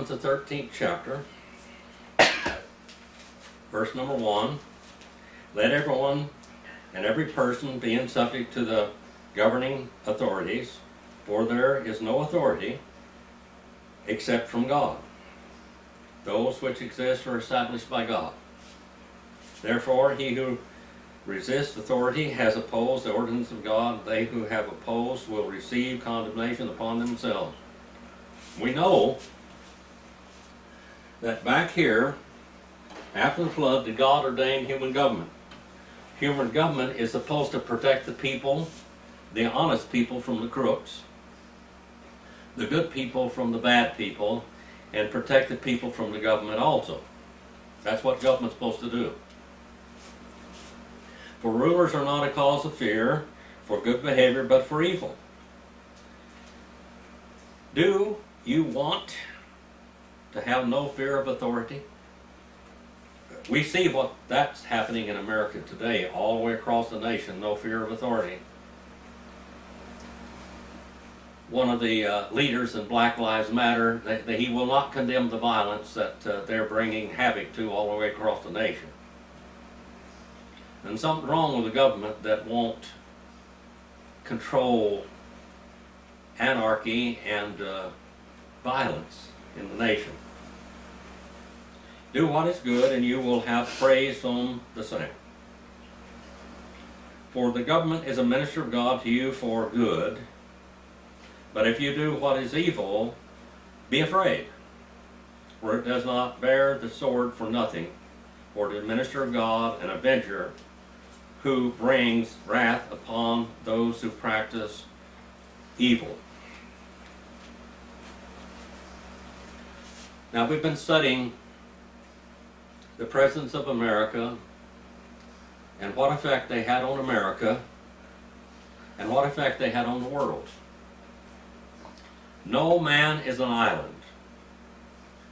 The 13th chapter, verse number 1. Let everyone and every person be subject to the governing authorities, for there is no authority except from God. Those which exist are established by God. Therefore, he who resists authority has opposed the ordinance of God. They who have opposed will receive condemnation upon themselves. We know that back here, after the flood, that God ordained human government. Human government is supposed to protect the people, the honest people from the crooks, the good people from the bad people, and protect the people from the government also. That's what government's supposed to do. For rulers are not a cause of fear for good behavior, but for evil. Do you want to have no fear of authority? We see what that's happening in America today, all the way across the nation, no fear of authority. One of the leaders in Black Lives Matter, he will not condemn the violence that they're bringing havoc to all the way across the nation. And something wrong with the government that won't control anarchy and violence in the nation. Do what is good, and you will have praise from the same. For the government is a minister of God to you for good. But if you do what is evil, be afraid, for it does not bear the sword for nothing, for the minister of God, an avenger, who brings wrath upon those who practice evil. Now, we've been studying the presidents of America and what effect they had on America and what effect they had on the world. No man is an island.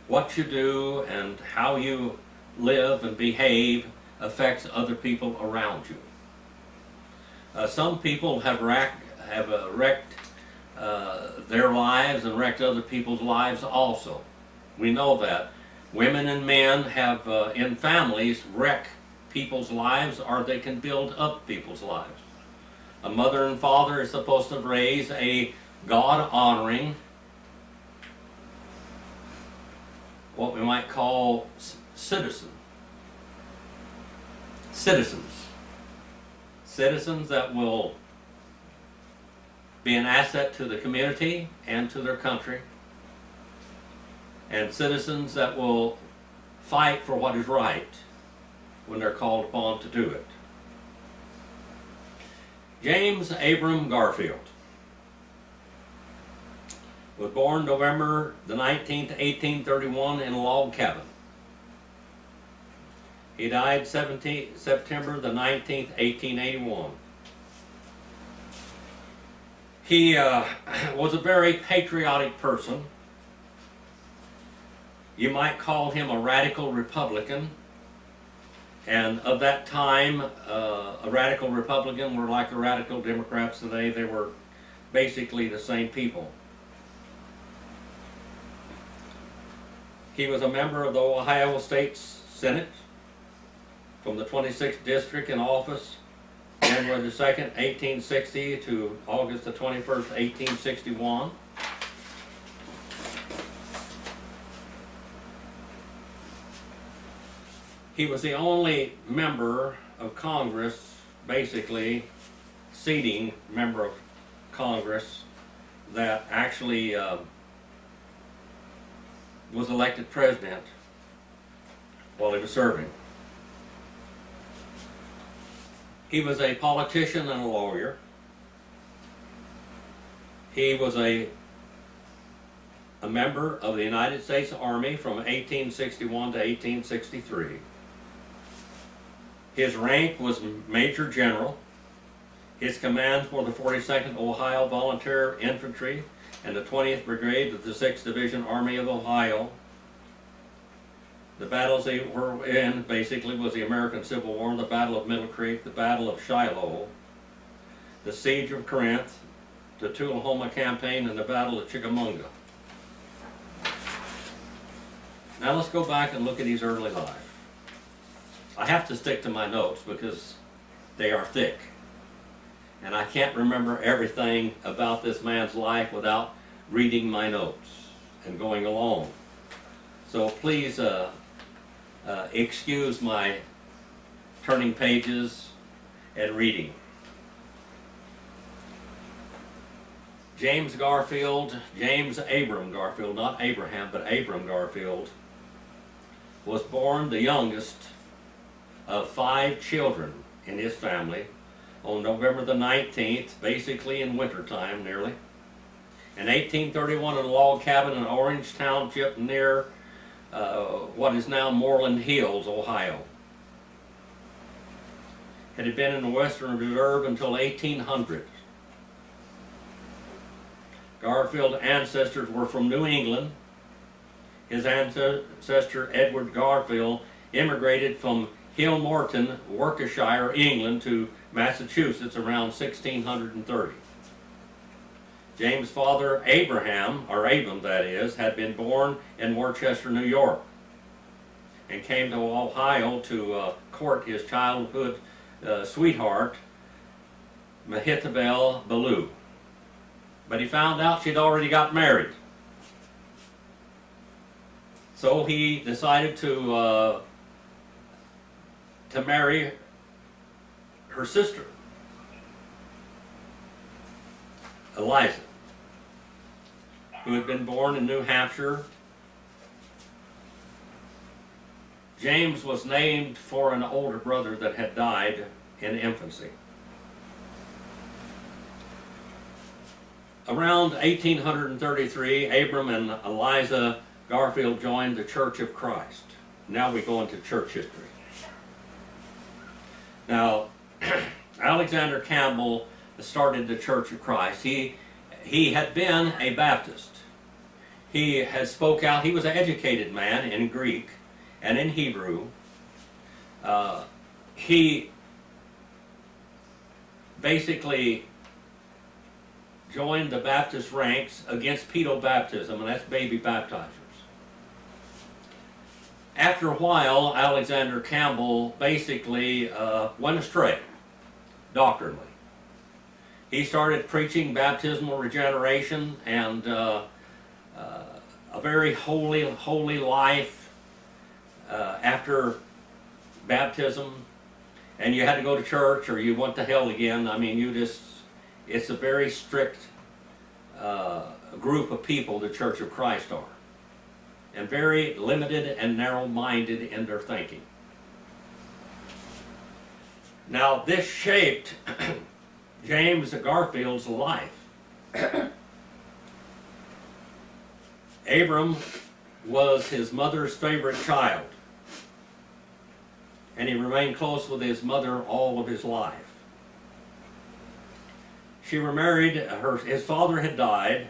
What you do and how you live and behave affects other people around you. Some people have wrecked their lives and wrecked other people's lives also. We know that. Women and men have, in families, wreck people's lives, or they can build up people's lives. A mother and father is supposed to raise a God-honoring, what we might call citizens. Citizens that will be an asset to the community and to their country, and citizens that will fight for what is right when they're called upon to do it. James Abram Garfield was born November the 19th, 1831 in a log cabin. He died September the 19th, 1881. He was a very patriotic person. You might call him a radical Republican. And of that time, a radical Republican were like the radical Democrats today. They were basically the same people. He was a member of the Ohio State Senate from the 26th District in office, January the 2nd, 1860 to August the 21st, 1861. He was the only member of Congress, basically seating member of Congress, that actually was elected president while he was serving. He was a politician and a lawyer. He was a member of the United States Army from 1861 to 1863. His rank was Major General. His commands were the 42nd Ohio Volunteer Infantry and the 20th Brigade of the 6th Division Army of Ohio. The battles they were in basically was the American Civil War, the Battle of Middle Creek, the Battle of Shiloh, the Siege of Corinth, the Tullahoma Campaign, and the Battle of Chickamauga. Now let's go back and look at his early life. I have to stick to my notes because they are thick. And I can't remember everything about this man's life without reading my notes and going along. So please excuse my turning pages and reading. James Abram Garfield, not Abraham, but Abram Garfield, was born the youngest of 5 children in his family on November the 19th, basically in wintertime nearly, in 1831 in a log cabin in Orange Township near what is now Moreland Hills, Ohio. It had been in the Western Reserve until 1800. Garfield's ancestors were from New England. His ancestor, Edward Garfield, immigrated from Hillmorton, Worcestershire, England to Massachusetts around 1630. James' father, Abram that is, had been born in Worcester, New York, and came to Ohio to court his childhood sweetheart, Mehitabel Ballou. But he found out she'd already got married. So he decided to marry her sister, Eliza, who had been born in New Hampshire. James was named for an older brother that had died in infancy. Around 1833, Abram and Eliza Garfield joined the Church of Christ. Now we go into church history. Now, Alexander Campbell started the Church of Christ. He had been a Baptist. He had spoke out. He was an educated man in Greek and in Hebrew. He basically joined the Baptist ranks against pedo-baptism, and that's baby baptizers. After a while, Alexander Campbell basically went astray doctrinally. He started preaching baptismal regeneration and a very holy life after baptism, and you had to go to church or you went to hell again. I mean, it's a very strict group of people, the Church of Christ are, and very limited and narrow-minded in their thinking. Now, this shaped James Garfield's life. Abram was his mother's favorite child, and he remained close with his mother all of his life. She remarried, his father had died,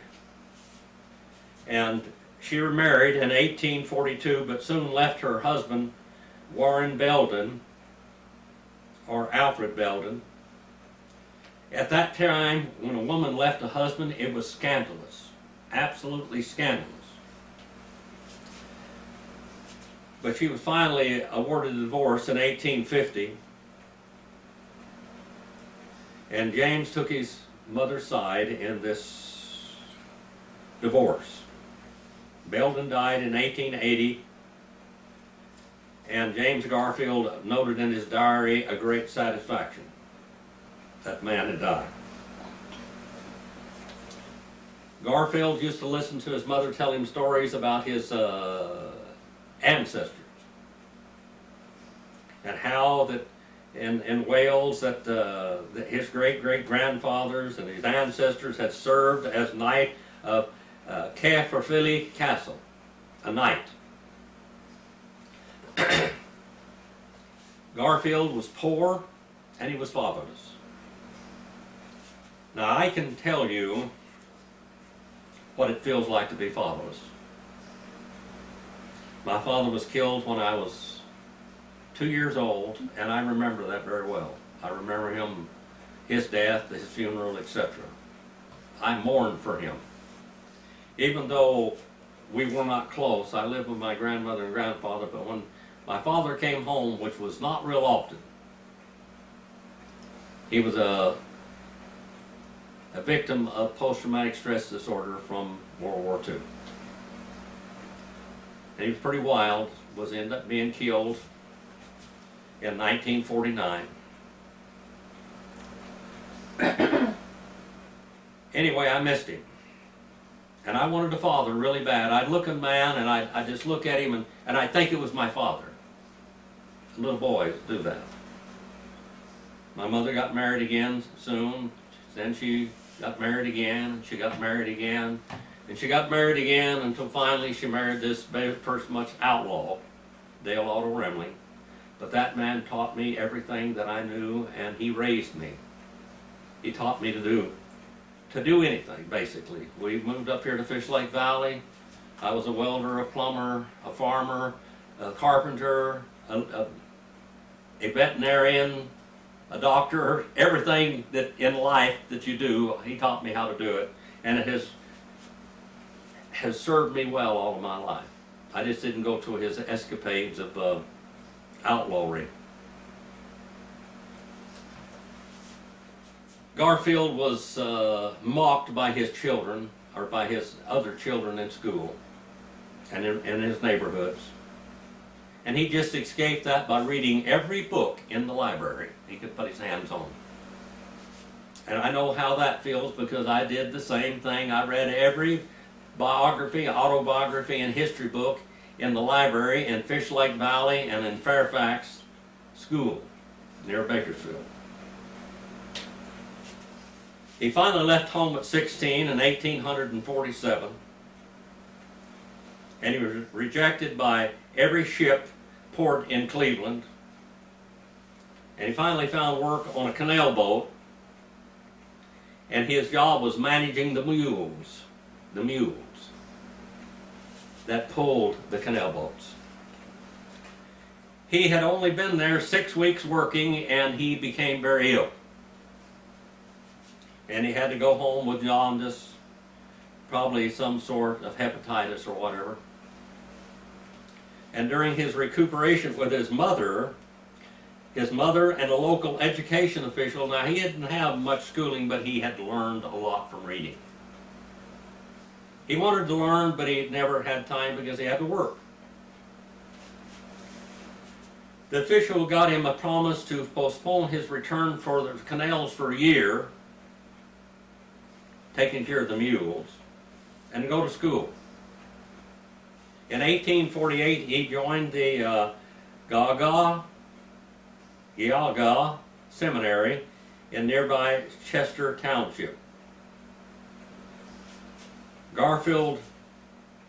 and she remarried in 1842, but soon left her husband, Warren Belden, or Alfred Belden. At that time, when a woman left a husband, it was scandalous, absolutely scandalous. But she was finally awarded a divorce in 1850, and James took his mother's side in this divorce. Belden died in 1880, and James Garfield noted in his diary a great satisfaction that man had died. Garfield used to listen to his mother tell him stories about his ancestors, and how that in Wales that his great-great-grandfathers and his ancestors had served as knight of Caerphilly Castle, a knight. Garfield was poor and he was fatherless. Now I can tell you what it feels like to be fatherless. My father was killed when I was 2 years old, and I remember that very well. I remember his death, his funeral, etc. I mourned for him. Even though we were not close. I lived with my grandmother and grandfather, but when my father came home, which was not real often, he was a victim of post-traumatic stress disorder from World War II. And he was pretty wild, ended up being killed in 1949. Anyway, I missed him. And I wanted a father really bad. I'd look at a man and I'd just look at him and I'd think it was my father. Little boys do that. My mother got married again soon. Then she got married again, and she got married again, and she got married again until finally she married this first much outlaw, Dale Otto Remley. But that man taught me everything that I knew, and he raised me. He taught me to do anything, basically. We moved up here to Fish Lake Valley. I was a welder, a plumber, a farmer, a carpenter, a veterinarian, a doctor, everything that in life that you do, he taught me how to do it. And it has served me well all of my life. I just didn't go to his escapades of outlawry. Garfield was mocked by his children, or by his other children in school and in his neighborhoods. And he just escaped that by reading every book in the library he could put his hands on. And I know how that feels because I did the same thing. I read every biography, autobiography, and history book in the library in Fish Lake Valley and in Fairfax School near Bakersfield. He finally left home at 16 in 1847, and he was rejected by every ship port in Cleveland. And he finally found work on a canal boat, and his job was managing the mules that pulled the canal boats. He had only been there 6 weeks working, and he became very ill. And he had to go home with jaundice, probably some sort of hepatitis or whatever. And during his recuperation with his mother and a local education official, now he didn't have much schooling, but he had learned a lot from reading. He wanted to learn, but he never had time because he had to work. The official got him a promise to postpone his return for the canals for a year, taking care of the mules, and go to school. In 1848, he joined the Yaga Seminary in nearby Chester Township. Garfield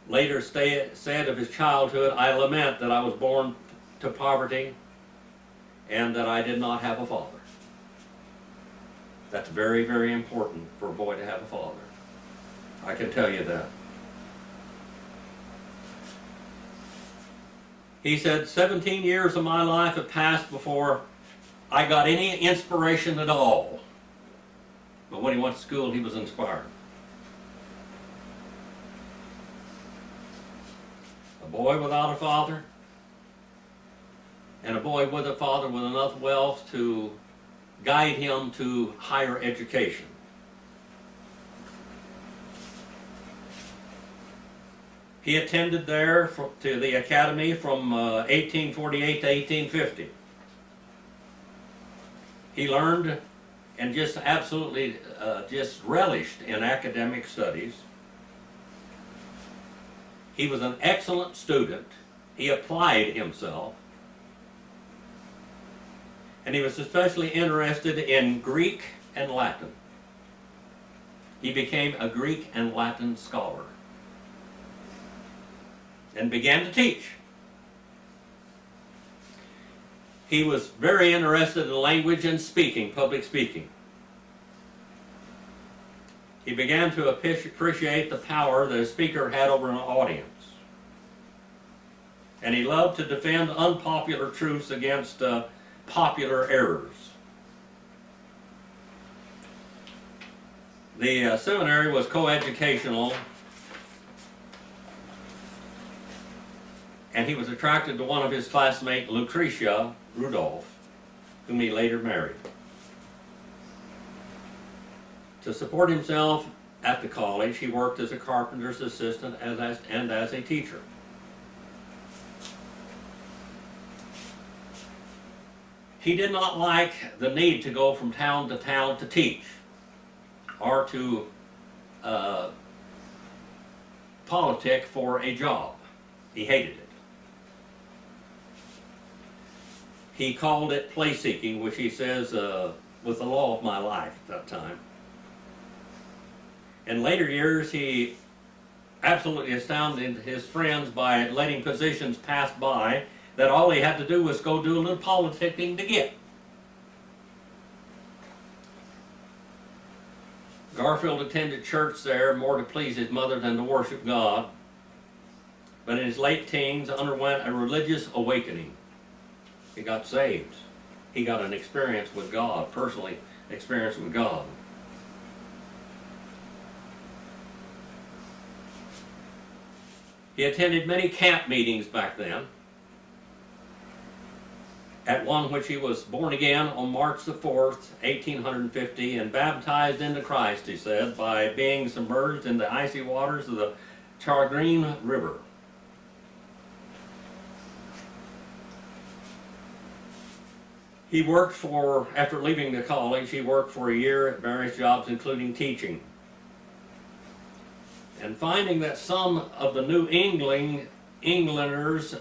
later said of his childhood, "I lament that I was born to poverty and that I did not have a father." That's very, very important for a boy to have a father. I can tell you that. He said, 17 years of my life have passed before I got any inspiration at all. But when he went to school, he was inspired. A boy without a father, and a boy with a father with enough wealth to guide him to higher education. He attended there to the academy from 1848 to 1850. He learned and just absolutely just relished in academic studies. He was an excellent student. He applied himself. And he was especially interested in Greek and Latin. He became a Greek and Latin scholar and began to teach. He was very interested in language and speaking, public speaking. He began to appreciate the power that a speaker had over an audience. And he loved to defend unpopular truths against popular errors. The seminary was coeducational, and he was attracted to one of his classmates, Lucretia Rudolph, whom he later married. To support himself at the college, he worked as a carpenter's assistant and as a teacher. He did not like the need to go from town to town to teach or to politic for a job. He hated it. He called it place seeking, which he says was the law of my life at that time. In later years, he absolutely astounded his friends by letting positions pass by that all he had to do was go do a little politicking to get. Garfield attended church there more to please his mother than to worship God, but in his late teens underwent a religious awakening. He got saved. He got an experience with God, personally experience with God. He attended many camp meetings back then, at one which he was born again on March the 4th, 1850, and baptized into Christ, he said, by being submerged in the icy waters of the Chargreen River. He worked after leaving the college, he worked for a year at various jobs, including teaching. And finding that some of the New Englanders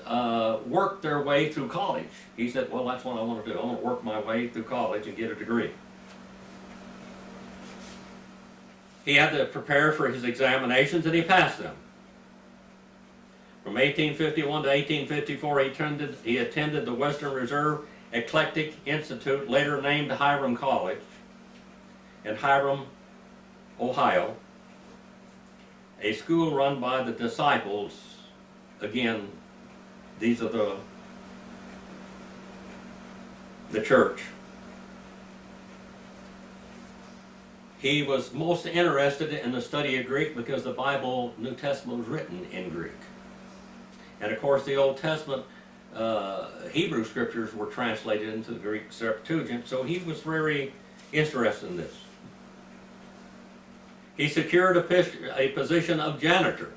worked their way through college, he said, well, that's what I want to do. I want to work my way through college and get a degree. He had to prepare for his examinations, and he passed them. From 1851 to 1854, he attended the Western Reserve Eclectic Institute, later named Hiram College, in Hiram, Ohio, a school run by the disciples. Again, these are the church. He was most interested in the study of Greek because the Bible, New Testament, was written in Greek. And of course the Old Testament Hebrew scriptures were translated into the Greek Septuagint, so he was very interested in this. He secured a position of janitor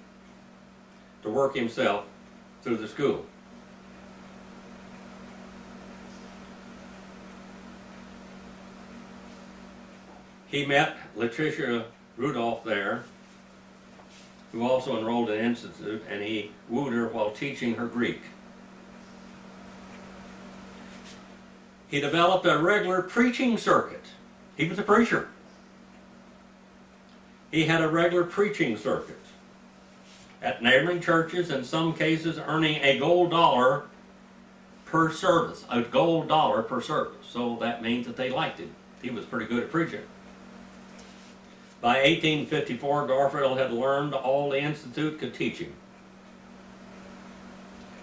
to work himself through the school. He met Lucretia Rudolph there, who also enrolled in Institute, and he wooed her while teaching her Greek. He developed a regular preaching circuit. He was a preacher. He had a regular preaching circuit at neighboring churches, in some cases earning a gold dollar per service. A gold dollar per service. So that means that they liked him. He was pretty good at preaching. By 1854, Garfield had learned all the Institute could teach him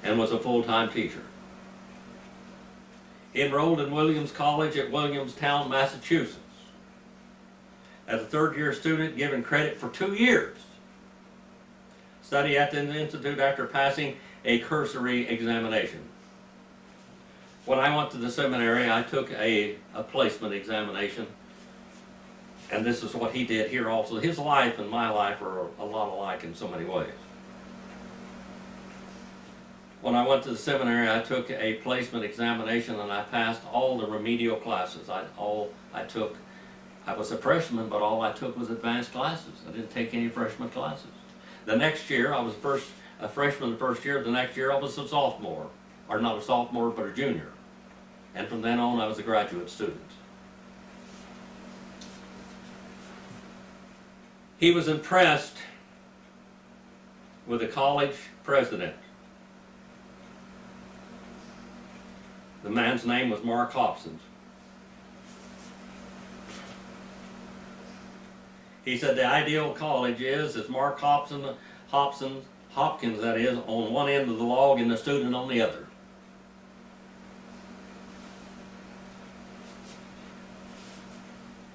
and was a full-time teacher. He enrolled in Williams College at Williamstown, Massachusetts, as a third-year student, given credit for 2 years. Study at the Institute after passing a cursory examination. When I went to the seminary, I took a placement examination, and this is what he did here also. His life and my life are a lot alike in so many ways. When I went to the seminary, I took a placement examination and I passed all the remedial classes. I was a freshman, but all I took was advanced classes. I didn't take any freshman classes. The next year, I was a freshman the first year. The next year, I was a sophomore. Or not a sophomore, but a junior. And from then on, I was a graduate student. He was impressed with the college president. The man's name was Mark Hopkins. He said the ideal college is Mark Hopkins, that is, on one end of the log and the student on the other.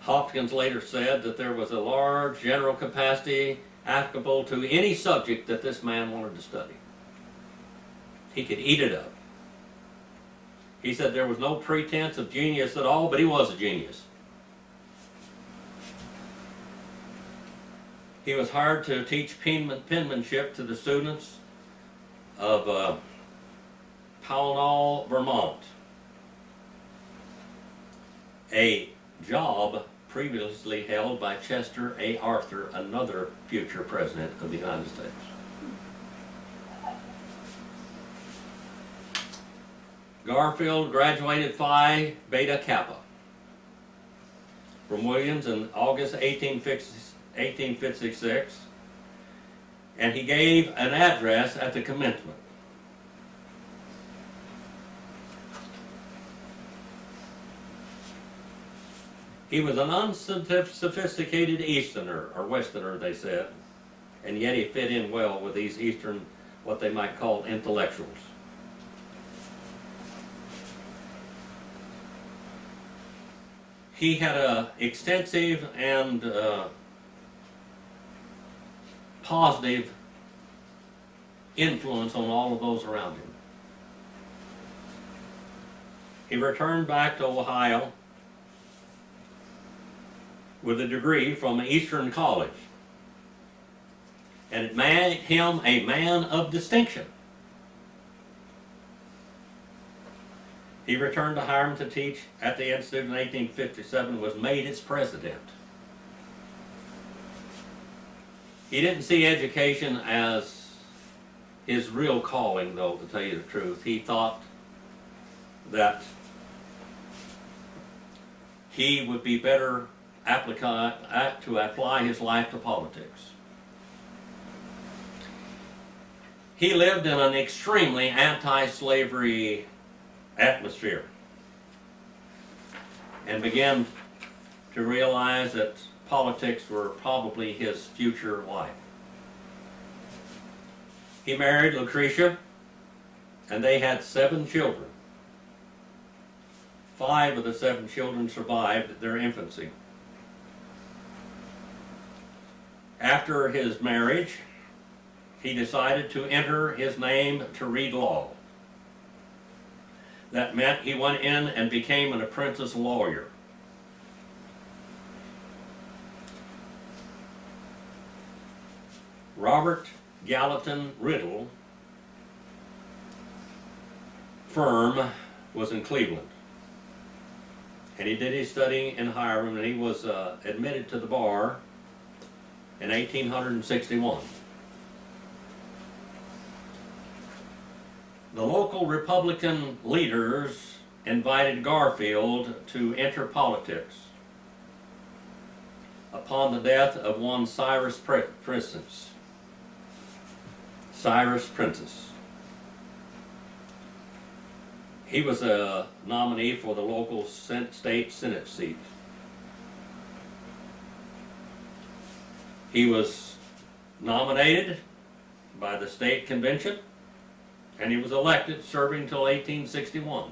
Hopkins later said that there was a large general capacity applicable to any subject that this man wanted to study. he could eat it up. He said there was no pretense of genius at all, but he was a genius. He was hired to teach penmanship to the students of Pownall, Vermont, a job previously held by Chester A. Arthur, another future president of the United States. Garfield graduated Phi Beta Kappa from Williams in August 1856, and he gave an address at the commencement. He was an unsophisticated Easterner, or Westerner, they said, and yet he fit in well with these Eastern, what they might call intellectuals. He had an extensive and positive influence on all of those around him. He returned back to Ohio with a degree from an Eastern college, and it made him a man of distinction. He returned to Hiram to teach at the Institute in 1857, was made its president. He didn't see education as his real calling, though, to tell you the truth. He thought that he would be better to apply his life to politics. He lived in an extremely anti-slavery atmosphere and began to realize that politics were probably his future life. He married Lucretia, and they had 7 children. 5 of the 7 children survived their infancy. After his marriage, he decided to enter his name to read law. That meant he went in and became an apprentice lawyer. Robert Gallatin Riddle firm was in Cleveland, and he did his studying in Hiram, and he was admitted to the bar in 1861. The local Republican leaders invited Garfield to enter politics upon the death of one Cyrus Prentice. He was a nominee for the local state Senate seat. He was nominated by the state convention, and he was elected, serving until 1861.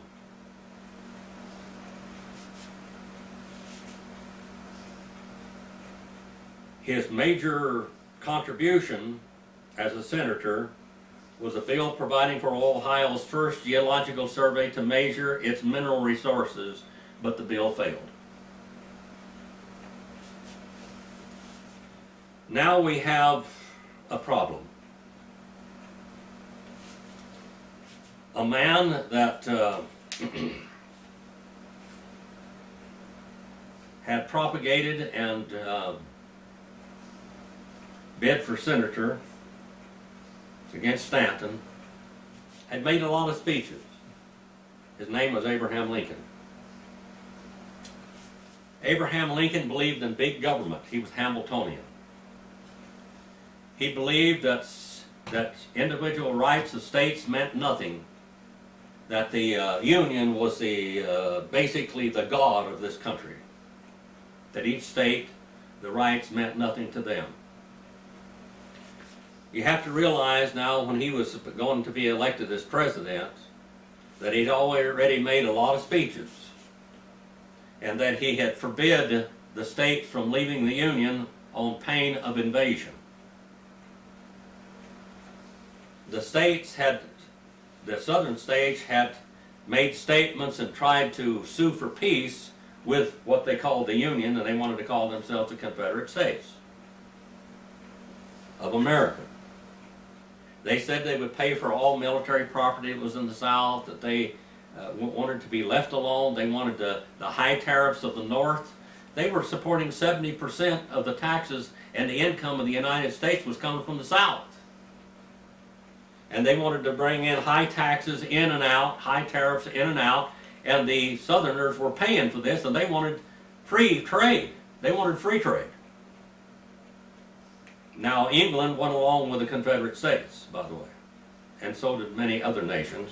His major contribution as a senator was a bill providing for Ohio's first geological survey to measure its mineral resources, but the bill failed. Now we have a problem. A man that had propagated and bid for senator against Stanton, had made a lot of speeches. His name was Abraham Lincoln. Abraham Lincoln believed in big government. He was Hamiltonian. He believed that individual rights of states meant nothing, that the Union was basically the God of this country, that each state, the rights meant nothing to them. You have to realize now, when he was going to be elected as president, that he'd already made a lot of speeches, and that he had forbid the states from leaving the Union on pain of invasion. The states had the southern states had made statements and tried to sue for peace with what they called the Union, and they wanted to call themselves the Confederate States of America. They said they would pay for all military property that was in the South, that they wanted to be left alone. They wanted the high tariffs of the North. They were supporting 70% of the taxes and the income of the United States was coming from the South. And they wanted to bring in high taxes in and out, high tariffs in and out, and the Southerners were paying for this, and they wanted free trade. They wanted free trade. Now, England went along with the Confederate States, by the way, and so did many other nations.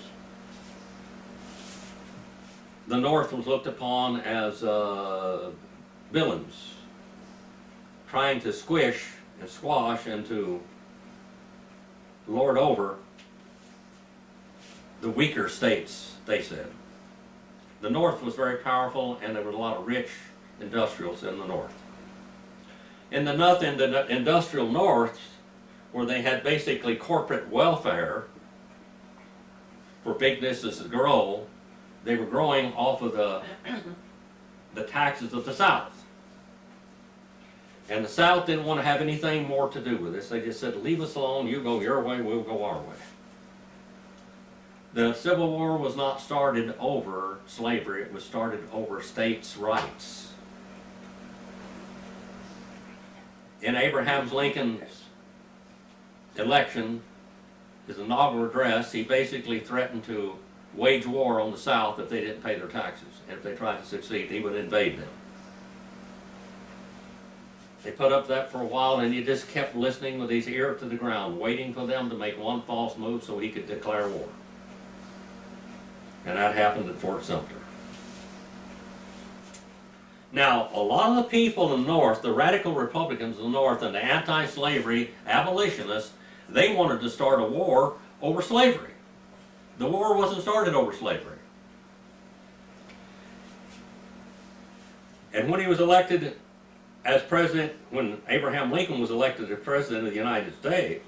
The North was looked upon as villains, trying to squish and squash and to lord over the weaker states, they said. The North was very powerful, and there were a lot of rich industrials in the North. In the industrial North, where they had basically corporate welfare for big businesses to grow, they were growing off of the taxes of the South. And the South didn't want to have anything more to do with this. They just said, leave us alone, you go your way, we'll go our way. The Civil War was not started over slavery, it was started over states' rights. In Abraham Lincoln's election, his inaugural address, he basically threatened to wage war on the South if they didn't pay their taxes. And if they tried to succeed, he would invade them. They put up that for a while, and he just kept listening with his ear to the ground, waiting for them to make one false move so he could declare war. And that happened at Fort Sumter. Now, a lot of the people in the North, the radical Republicans in the North and the anti-slavery abolitionists, they wanted to start a war over slavery. The war wasn't started over slavery. And when he was elected as president, when Abraham Lincoln was elected as president of the United States,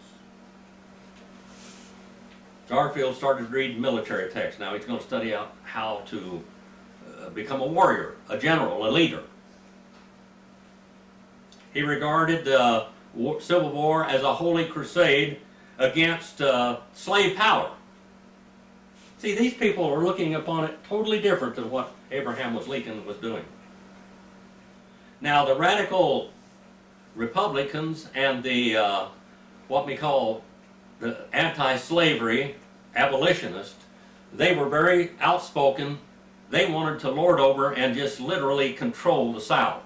Garfield started reading military texts. Now he's going to study out how to become a warrior, a general, a leader. He regarded the Civil War as a holy crusade against slave power. See, these people are looking upon it totally different than what Abraham Lincoln was doing. Now, the radical Republicans and the what we call the anti-slavery abolitionists, they were very outspoken. They wanted to lord over and just literally control the South,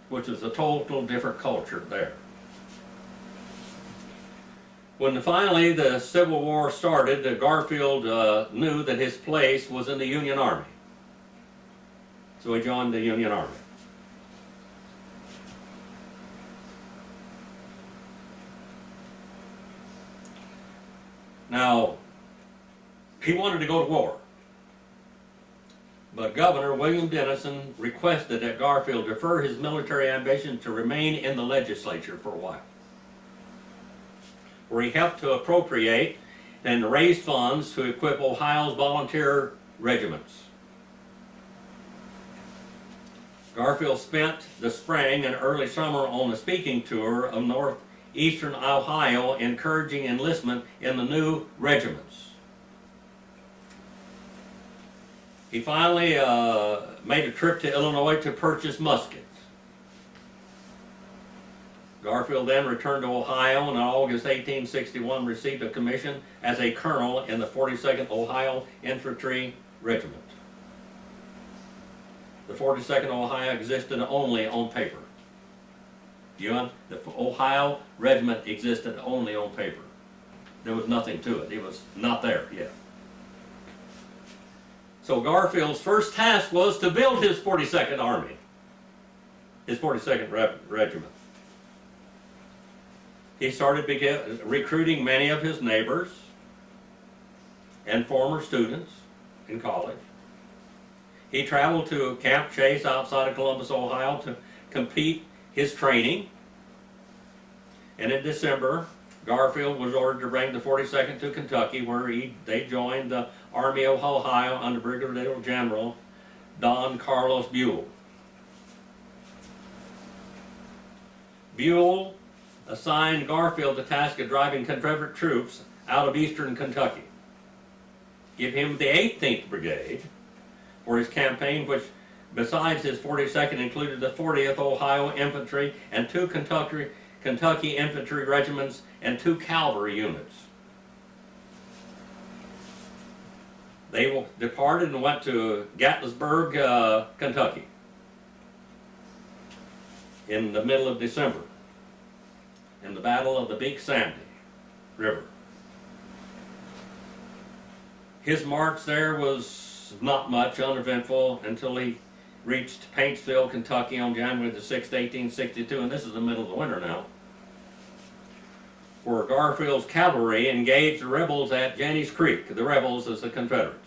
which is a total different culture there. When finally the Civil War started, Garfield knew that his place was in the Union Army. So he joined the Union Army. Now, he wanted to go to war. But Governor William Dennison requested that Garfield defer his military ambition to remain in the legislature for a while, where he helped to appropriate and raise funds to equip Ohio's volunteer regiments. Garfield spent the spring and early summer on a speaking tour of northeastern Ohio, encouraging enlistment in the new regiments. He finally made a trip to Illinois to purchase muskets. Garfield then returned to Ohio and in August 1861 received a commission as a colonel in the 42nd Ohio Infantry Regiment. The 42nd Ohio existed only on paper. The Ohio Regiment existed only on paper. There was nothing to it. It was not there yet. So Garfield's first task was to build his 42nd Army, his 42nd Regiment. He started recruiting many of his neighbors and former students in college. He traveled to Camp Chase outside of Columbus, Ohio to complete his training. And in December Garfield was ordered to bring the 42nd to Kentucky, where they joined the Army of Ohio under Brigadier General Don Carlos Buell. Buell assigned Garfield the task of driving Confederate troops out of eastern Kentucky. Give him the 18th Brigade for his campaign, which besides his 42nd included the 40th Ohio Infantry and 2 Kentucky Infantry regiments and 2 cavalry units. They departed and went to Gatlinburg, Kentucky in the middle of December in the Battle of the Big Sandy River. His march there was not much, uneventful, until he reached Paintsville, Kentucky on January the 6th, 1862, and this is the middle of the winter now, where Garfield's cavalry engaged the rebels at Jenny's Creek. The rebels as the Confederates.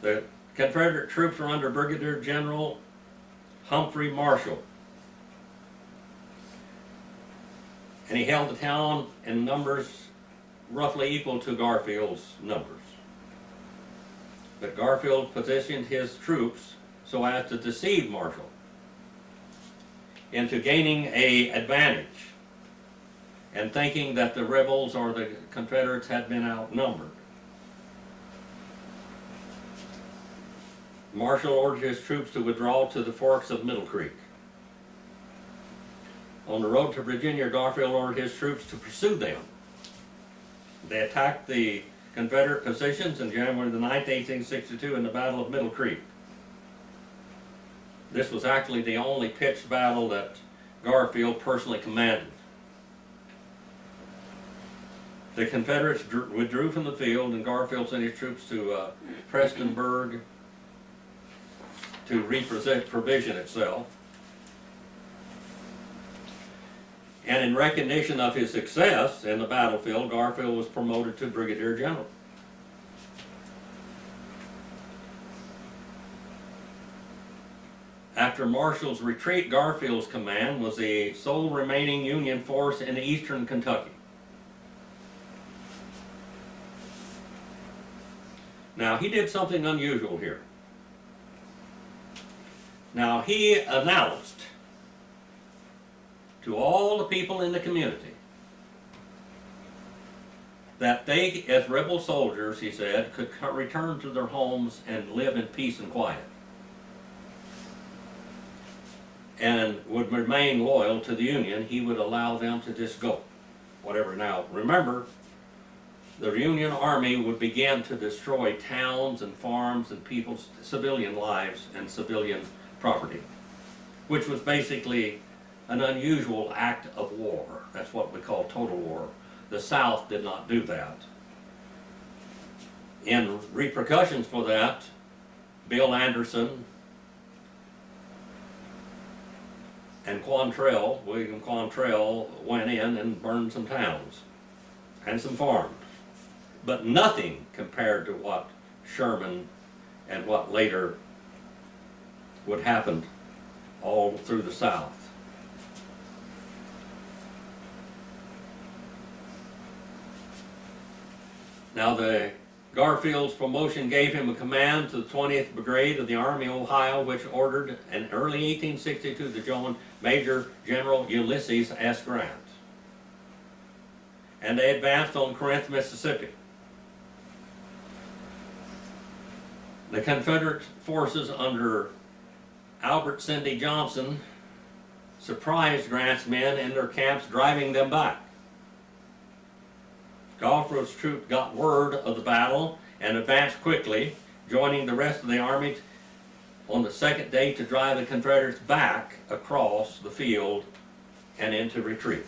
The Confederate troops were under Brigadier General Humphrey Marshall, and he held the town in numbers roughly equal to Garfield's numbers. But Garfield positioned his troops so as to deceive Marshall into gaining an advantage and thinking that the rebels or the Confederates had been outnumbered. Marshall ordered his troops to withdraw to the forks of Middle Creek. On the road to Virginia, Garfield ordered his troops to pursue them. They attacked the Confederate positions on January the 9th, 1862 in the Battle of Middle Creek. This was actually the only pitched battle that Garfield personally commanded. The Confederates withdrew from the field, and Garfield sent his troops to Prestonburg to reprovision itself. And in recognition of his success in the battlefield, Garfield was promoted to Brigadier General. After Marshall's retreat, Garfield's command was the sole remaining Union force in eastern Kentucky. Now, he did something unusual here. Now, he announced to all the people in the community that they, as rebel soldiers, he said, could return to their homes and live in peace and quiet, and would remain loyal to the Union. He would allow them to just go, whatever. Now, remember, the Union Army would begin to destroy towns and farms and people's civilian lives and civilian property, which was basically an unusual act of war. That's what we call total war. The South did not do that. In repercussions for that, Bill Anderson and William Quantrell, went in and burned some towns and some farms. But nothing compared to what Sherman and what later would happen all through the South. Now, the Garfield's promotion gave him a command to the 20th Brigade of the Army of Ohio, which ordered in early 1862 to join Major General Ulysses S. Grant. And they advanced on Corinth, Mississippi. The Confederate forces under Albert Sidney Johnston surprised Grant's men in their camps, driving them back. Garfield's troops got word of the battle and advanced quickly, joining the rest of the army on the second day to drive the Confederates back across the field and into retreat.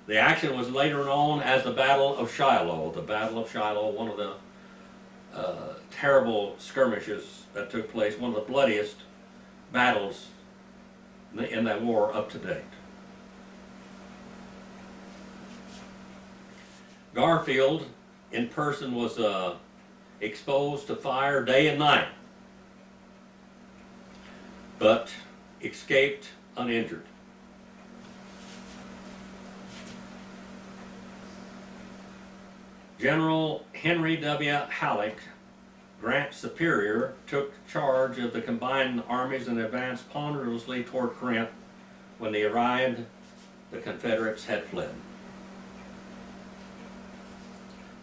The action was later known as the Battle of Shiloh. The Battle of Shiloh, one of the terrible skirmishes that took place, one of the bloodiest battles in that war up to date. Garfield, in person, was exposed to fire day and night, but escaped uninjured. General Henry W. Halleck, Grant's superior, took charge of the combined armies and advanced ponderously toward Corinth. When they arrived, the Confederates had fled.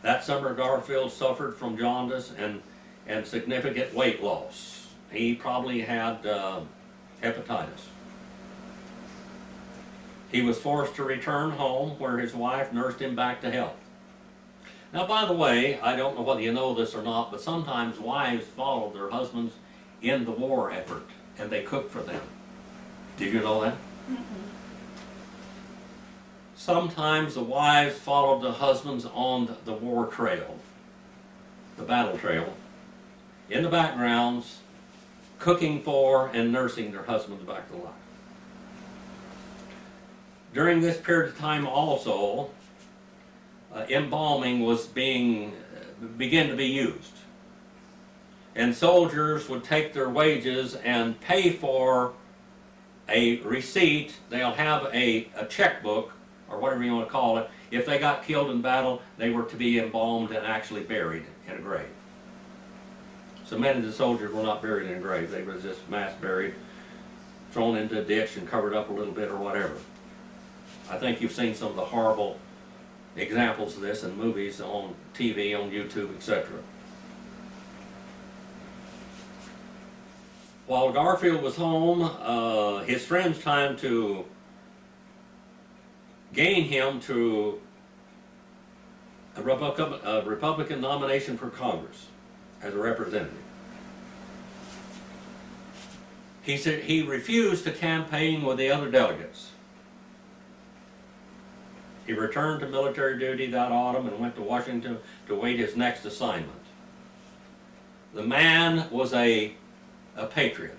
That summer, Garfield suffered from jaundice and significant weight loss. He probably had hepatitis. He was forced to return home, where his wife nursed him back to health. Now, by the way, I don't know whether you know this or not, but sometimes wives followed their husbands in the war effort, and they cooked for them. Did you know that? Mm-hmm. Sometimes the wives followed the husbands on the war trail, the battle trail, in the backgrounds, cooking for and nursing their husbands back to life. During this period of time also, embalming was began to be used. And soldiers would take their wages and pay for a receipt. They'll have a checkbook, or whatever you want to call it. If they got killed in battle, they were to be embalmed and actually buried in a grave. So many of the soldiers were not buried in a grave. They were just mass buried, thrown into a ditch and covered up a little bit or whatever. I think you've seen some of the horrible examples of this in movies, on TV, on YouTube, etc. While Garfield was home, his friends tried to gain him to a Republican nomination for Congress as a representative. He said he refused to campaign with the other delegates. He returned to military duty that autumn and went to Washington to await his next assignment. The man was a patriot.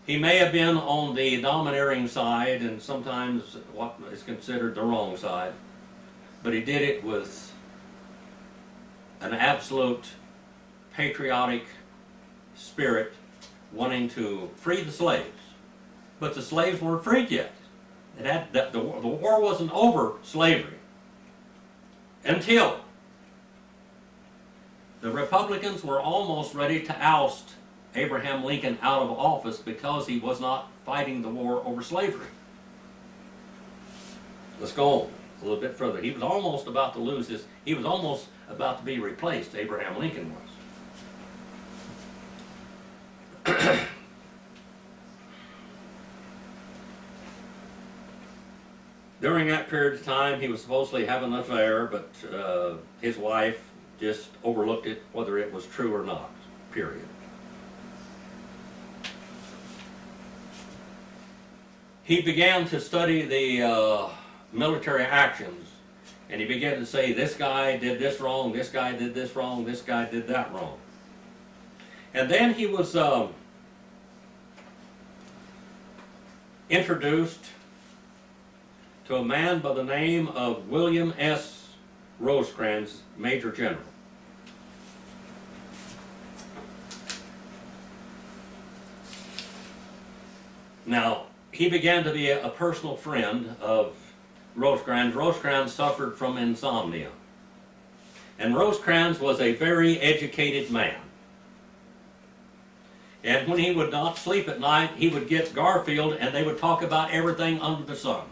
He may have been on the domineering side and sometimes what is considered the wrong side, but he did it with an absolute patriotic spirit, wanting to free the slaves. But the slaves weren't freed yet. The war wasn't over slavery until the Republicans were almost ready to oust Abraham Lincoln out of office because he was not fighting the war over slavery. Let's go on a little bit further. He was almost about to lose his, he was almost about to be replaced, Abraham Lincoln was. During that period of time, he was supposedly having an affair, but his wife just overlooked it, whether it was true or not, period. He began to study the military actions, and he began to say, this guy did this wrong, this guy did this wrong, this guy did that wrong. And then he was introduced to a man by the name of William S. Rosecrans, Major General. Now, he began to be a personal friend of Rosecrans. Rosecrans suffered from insomnia. And Rosecrans was a very educated man. And when he would not sleep at night, he would get Garfield and they would talk about everything under the sun.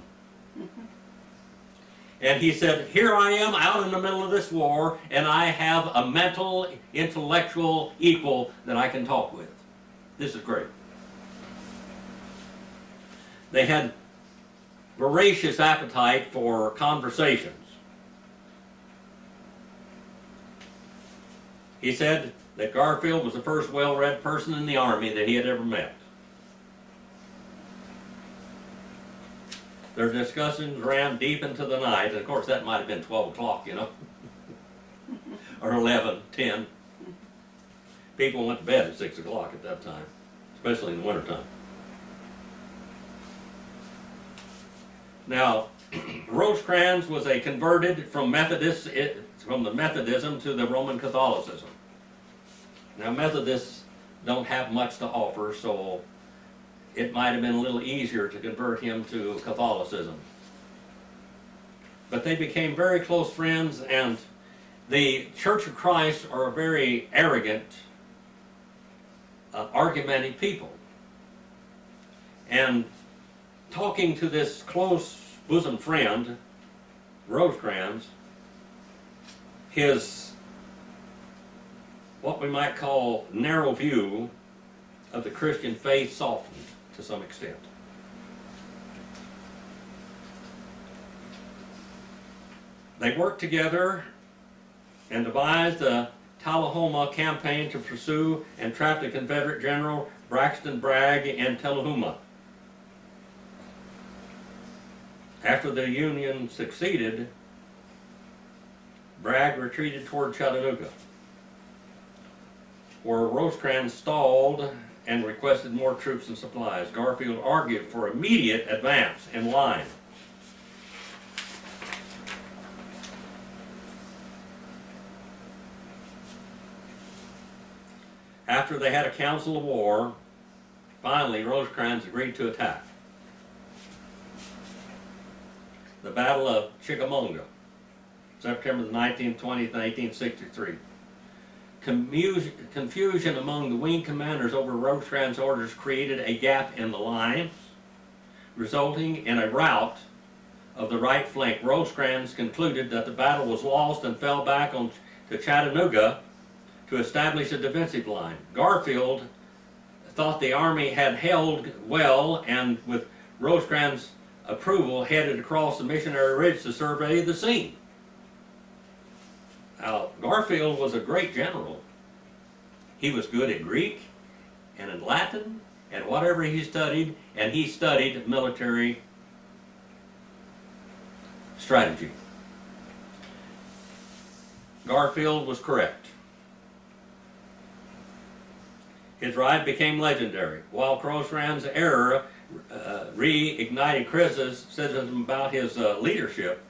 And he said, here I am out in the middle of this war, and I have a mental, intellectual equal that I can talk with. This is great. They had voracious appetite for conversations. He said that Garfield was the first well-read person in the Army that he had ever met. Their discussions ran deep into the night, and of course that might have been 12 o'clock, you know, or 11, 10. People went to bed at 6 o'clock at that time, especially in the wintertime. Now, Rosecrans was a converted from the Methodism to the Roman Catholicism. Now, Methodists don't have much to offer, so it might have been a little easier to convert him to Catholicism. But they became very close friends, and the Church of Christ are a very arrogant, argumentative people. And talking to this close bosom friend, Rosecrans, his, what we might call, narrow view of the Christian faith softened to some extent. They worked together and devised a Tullahoma campaign to pursue and trap the Confederate General Braxton Bragg in Tullahoma. After the Union succeeded, Bragg retreated toward Chattanooga, where Rosecrans stalled and requested more troops and supplies. Garfield argued for immediate advance in line. After they had a council of war, finally Rosecrans agreed to attack. The Battle of Chickamauga, September the 19th, 20th, 1863. Confusion among the wing commanders over Rosecrans' orders created a gap in the lines, resulting in a rout of the right flank. Rosecrans concluded that the battle was lost and fell back on to Chattanooga to establish a defensive line. Garfield thought the army had held well, and with Rosecrans' approval, headed across the Missionary Ridge to survey the scene. Now, Garfield was a great general. He was good at Greek and in Latin and whatever he studied, and he studied military strategy. Garfield was correct. His ride became legendary. While Rosecrans' error reignited criticism about his leadership,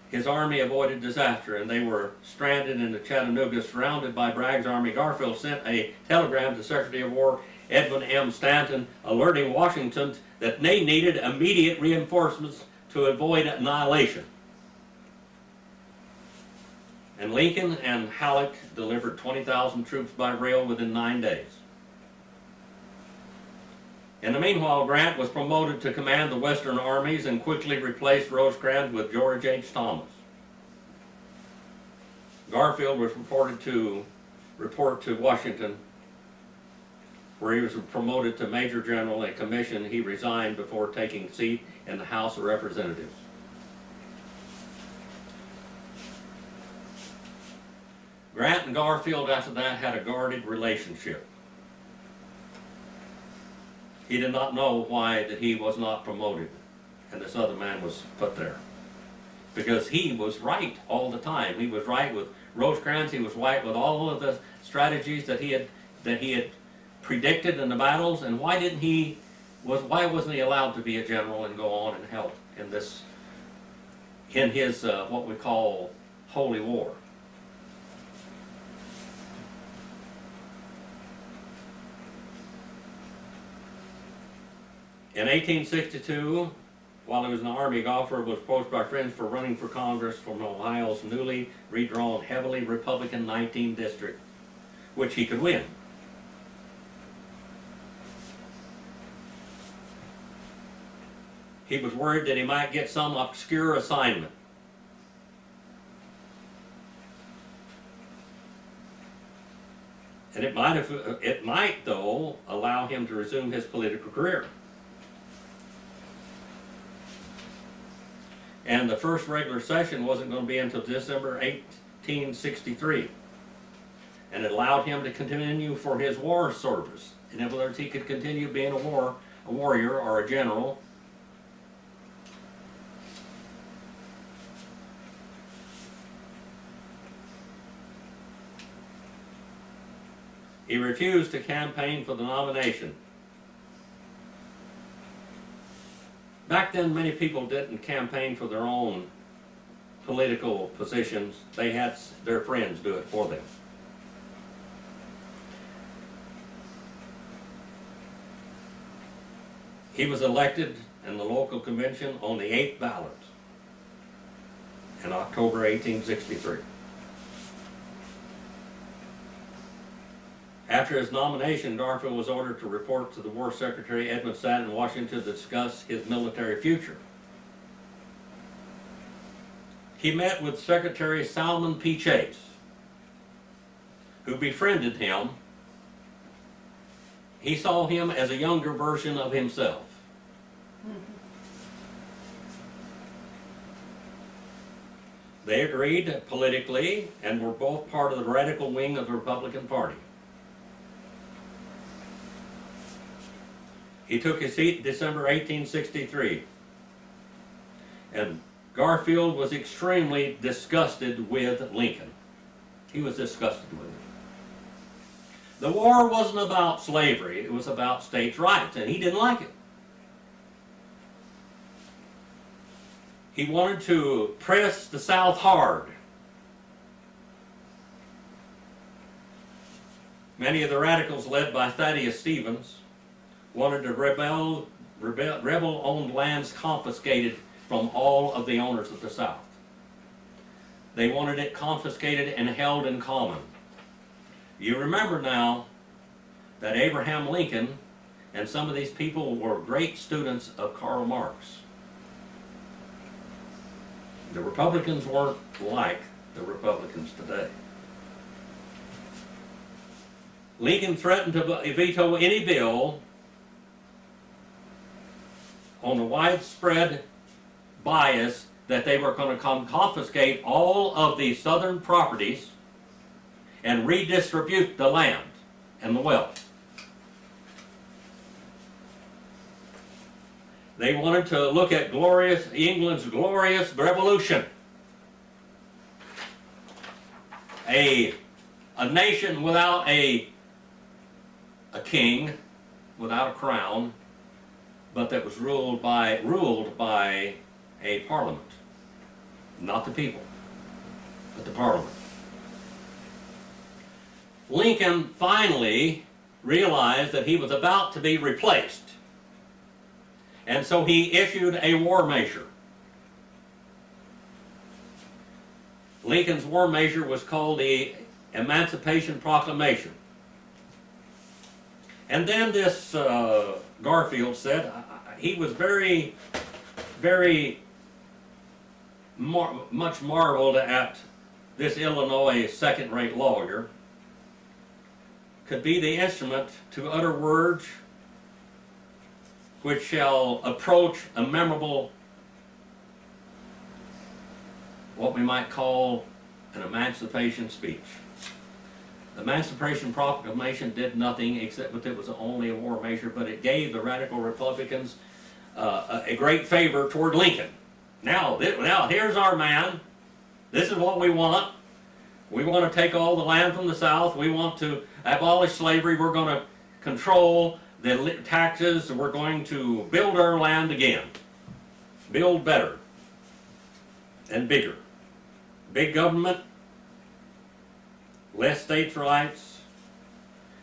his army avoided disaster, and they were stranded in Chattanooga, surrounded by Bragg's army. Garfield sent a telegram to Secretary of War Edwin M. Stanton, alerting Washington that they needed immediate reinforcements to avoid annihilation. And Lincoln and Halleck delivered 20,000 troops by rail within 9 days. In the meanwhile, Grant was promoted to command the Western armies and quickly replaced Rosecrans with George H. Thomas. Garfield was report to Washington, where he was promoted to Major General, a commission he resigned before taking seat in the House of Representatives. Grant and Garfield after that had a guarded relationship. He did not know why that he was not promoted and this other man was put there. Because he was right all the time. He was right with Rosecrans, he was right with all of the strategies that he had predicted in the battles, and why wasn't he allowed to be a general and go on and help in his what we call Holy War? In 1862, while he was in the Army, Garfield was approached by friends for running for Congress from Ohio's newly redrawn, heavily Republican 19th district, which he could win. He was worried that he might get some obscure assignment. And it might, though, allow him to resume his political career. And the first regular session wasn't going to be until December 1863. And it allowed him to continue for his war service. In other words, he could continue being a warrior or a general. He refused to campaign for the nomination. Back then, many people didn't campaign for their own political positions. They had their friends do it for them. He was elected in the local convention on the 8th ballot in October 1863. After his nomination, Garfield was ordered to report to the War Secretary Edmund Stanton in Washington to discuss his military future. He met with Secretary Salmon P. Chase, who befriended him. He saw him as a younger version of himself. They agreed politically and were both part of the radical wing of the Republican Party. He took his seat in December 1863, and Garfield was extremely disgusted with Lincoln. He was disgusted with him. The war wasn't about slavery, it was about states' rights, and he didn't like it. He wanted to press the South hard. Many of the radicals, led by Thaddeus Stevens, wanted to rebel-owned lands confiscated from all of the owners of the South. They wanted it confiscated and held in common. You remember now that Abraham Lincoln and some of these people were great students of Karl Marx. The Republicans weren't like the Republicans today. Lincoln threatened to veto any bill on the widespread bias that they were going to confiscate all of the southern properties and redistribute the land and the wealth. They wanted to look at England's glorious revolution. A nation without a king, without a crown, but that was ruled by a parliament. Not the people, but the parliament. Lincoln finally realized that he was about to be replaced, and so he issued a war measure. Lincoln's war measure was called the Emancipation Proclamation. And then this Garfield said he was very, very much marveled at this Illinois second-rate lawyer could be the instrument to utter words which shall approach a memorable, what we might call an emancipation speech. The Emancipation Proclamation did nothing except that it was only a war measure, but it gave the radical Republicans a great favor toward Lincoln. Now here's our man. This is what we want. We want to take all the land from the South. We want to abolish slavery. We're going to control the taxes. We're going to build our land again. Build better and bigger. Big government, less states' rights.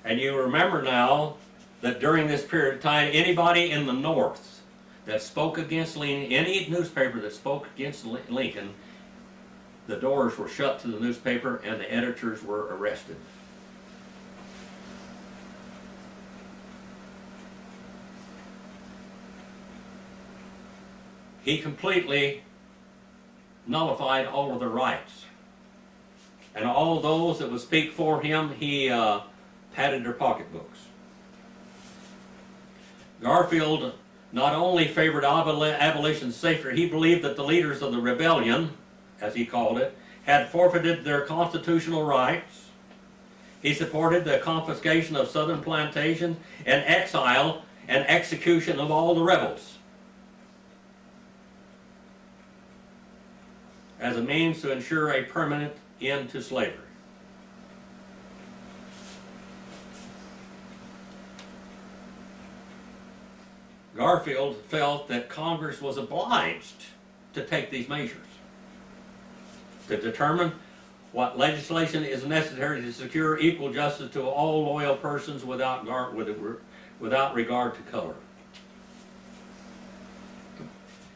And you remember now that during this period of time, anybody in the North that spoke against Lincoln, any newspaper that spoke against Lincoln, the doors were shut to the newspaper and the editors were arrested. He completely nullified all of their rights. And all those that would speak for him, he padded their pocketbooks. Garfield not only favored abolition safer, he believed that the leaders of the rebellion, as he called it, had forfeited their constitutional rights. He supported the confiscation of southern plantations and exile and execution of all the rebels as a means to ensure a permanent end to slavery. Garfield felt that Congress was obliged to take these measures to determine what legislation is necessary to secure equal justice to all loyal persons without regard to color.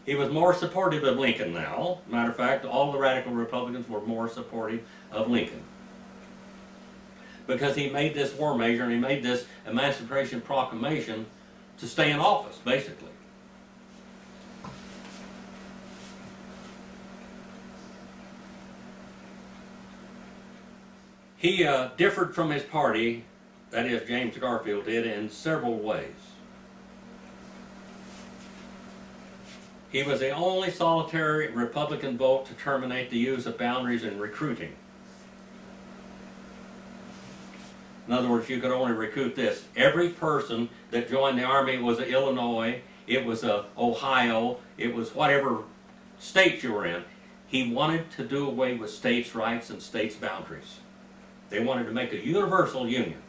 He was more supportive of Lincoln now. Matter of fact, all the radical Republicans were more supportive of Lincoln, because he made this war measure and he made this Emancipation Proclamation to stay in office, basically. He differed from his party, that is, James Garfield did, in several ways. He was the only solitary Republican vote to terminate the use of boundaries in recruiting. In other words, you could only recruit this. Every person that joined the Army was a Illinois, it was a Ohio, it was whatever state you were in. He wanted to do away with states' rights and states' boundaries. They wanted to make a universal union.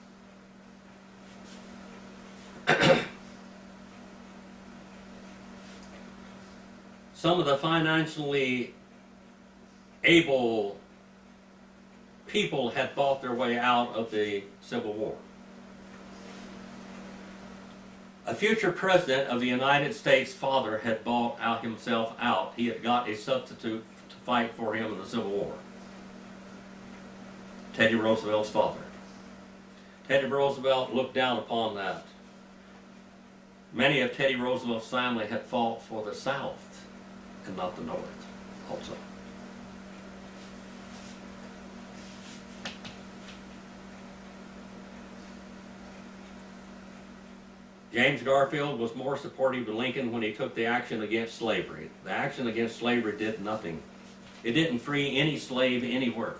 Some of the financially able people had bought their way out of the Civil War. A future president of the United States' father had bought himself out. He had got a substitute to fight for him in the Civil War. Teddy Roosevelt's father. Teddy Roosevelt looked down upon that. Many of Teddy Roosevelt's family had fought for the South and not the North also. James Garfield was more supportive of Lincoln when he took the action against slavery. The action against slavery did nothing. It didn't free any slave anywhere.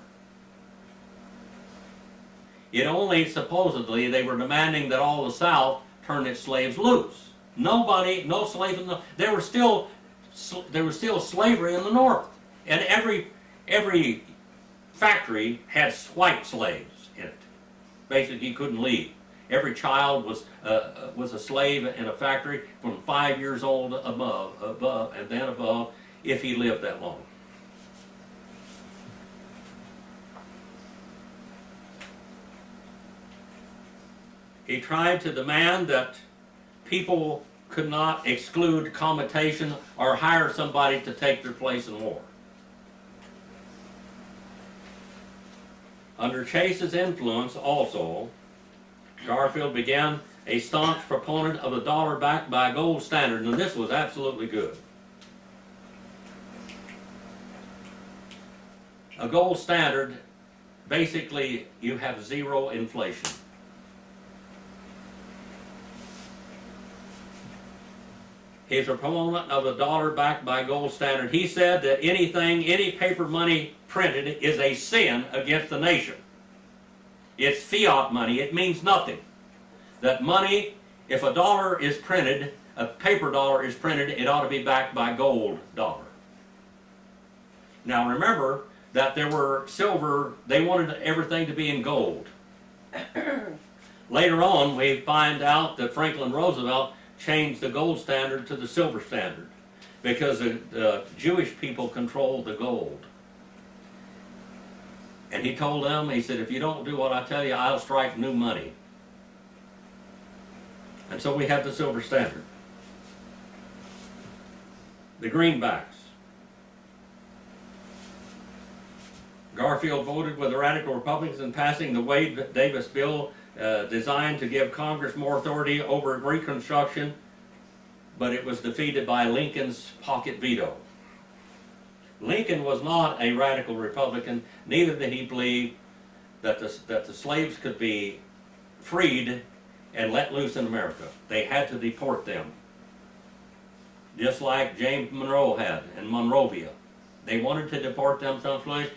It only, supposedly, they were demanding that all the South turn its slaves loose. Nobody, no slave in the, there was still slavery in the North. And every factory had white slaves in it. Basically, you couldn't leave. Every child was a slave in a factory from 5 years old above, and then above, if he lived that long. He tried to demand that people could not exclude commutation or hire somebody to take their place in war. Under Chase's influence also, Garfield began a staunch proponent of the dollar backed by a gold standard, and this was absolutely good. A gold standard, basically you have zero inflation. He's a proponent of the dollar backed by gold standard. He said that any paper money printed is a sin against the nation. It's fiat money. It means nothing. That money, if a dollar is printed, a paper dollar is printed, it ought to be backed by gold dollar. Now remember that there were silver, they wanted everything to be in gold. Later on, we find out that Franklin Roosevelt changed the gold standard to the silver standard because the Jewish people controlled the gold. And he told them, he said, if you don't do what I tell you, I'll strike new money. And so we have the silver standard. The greenbacks. Garfield voted with the radical Republicans in passing the Wade-Davis bill designed to give Congress more authority over Reconstruction, but it was defeated by Lincoln's pocket veto. Lincoln was not a radical Republican, neither did he believe that the slaves could be freed and let loose in America. They had to deport them, just like James Monroe had in Monrovia. They wanted to deport them someplace,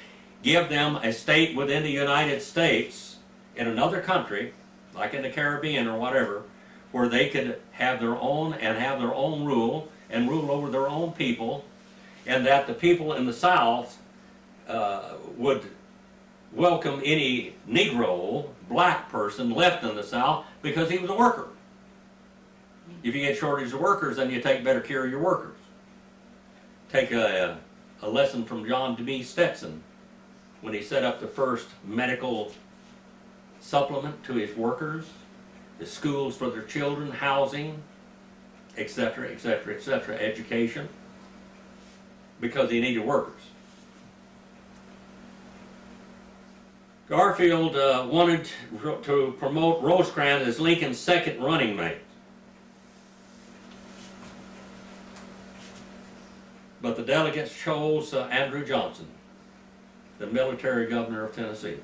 give them a state within the United States in another country, like in the Caribbean or whatever, where they could have their own and have their own rule and rule over their own people, and that the people in the South would welcome any Negro, black person left in the South because he was a worker. If you get shortage of workers, then you take better care of your workers. Take a lesson from John D. Stetson when he set up the first medical supplement to his workers, the schools for their children, housing, etc., etc., etc., education. because he needed workers. Garfield wanted to promote Rosecrans as Lincoln's second running mate. But the delegates chose Andrew Johnson, the military governor of Tennessee,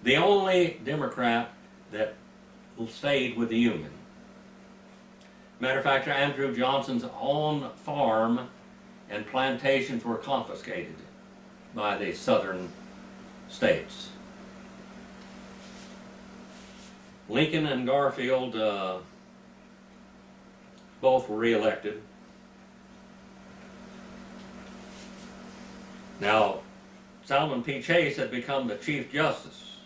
the only Democrat that stayed with the Union. Matter of fact, Andrew Johnson's own farm and plantations were confiscated by the southern states. Lincoln and Garfield both were re-elected. Now, Salmon P. Chase had become the Chief Justice,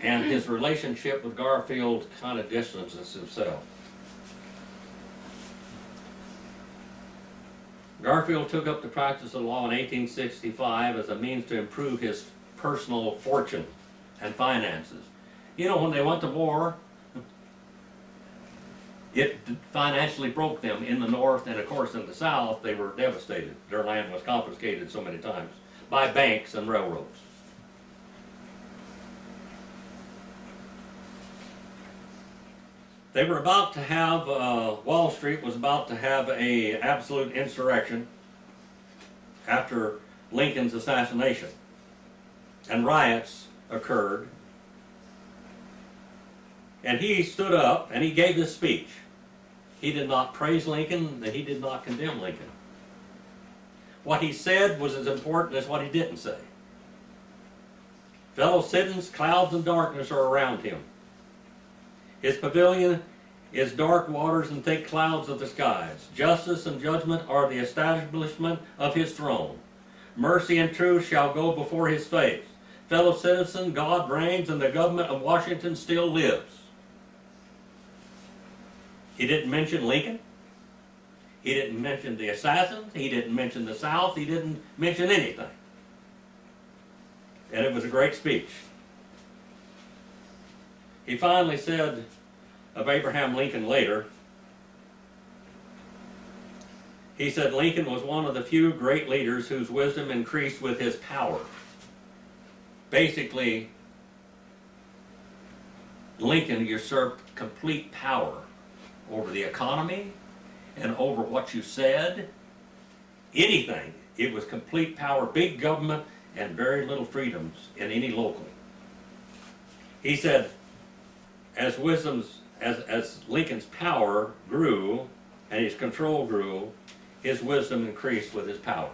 and his relationship with Garfield kind of distances himself. Garfield took up the practice of law in 1865 as a means to improve his personal fortune and finances. You know, when they went to war, it financially broke them in the North, and of course in the South they were devastated. Their land was confiscated so many times by banks and railroads. They were about to have, Wall Street was about to have an absolute insurrection after Lincoln's assassination, and riots occurred. And he stood up and he gave this speech. He did not praise Lincoln, and he did not condemn Lincoln. What he said was as important as what he didn't say. Fellow citizens, clouds and darkness are around him. His pavilion is dark waters and thick clouds of the skies. Justice and judgment are the establishment of his throne. Mercy and truth shall go before his face. Fellow citizen, God reigns and the government of Washington still lives. He didn't mention Lincoln. He didn't mention the assassins. He didn't mention the South. He didn't mention anything. And it was a great speech. He finally said of Abraham Lincoln later, he said, Lincoln was one of the few great leaders whose wisdom increased with his power. Basically, Lincoln usurped complete power over the economy and over what you said. Anything. It was complete power, big government, and very little freedoms in any local. He said, as Lincoln's power grew and his control grew, his wisdom increased with his power.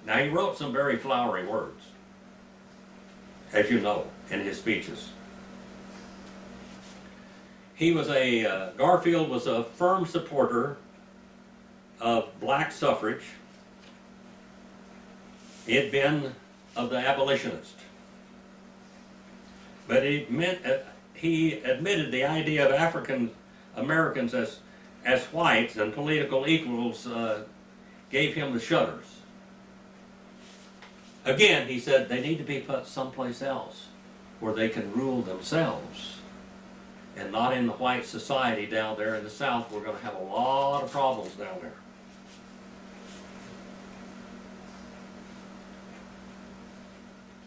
Now, he wrote some very flowery words, as you know, in his speeches. Garfield was a firm supporter of black suffrage. He had been of the abolitionist. But he admitted the idea of African Americans as whites and political equals gave him the shudders. Again, he said they need to be put someplace else where they can rule themselves, and not in the white society down there in the South. We're going to have a lot of problems down there.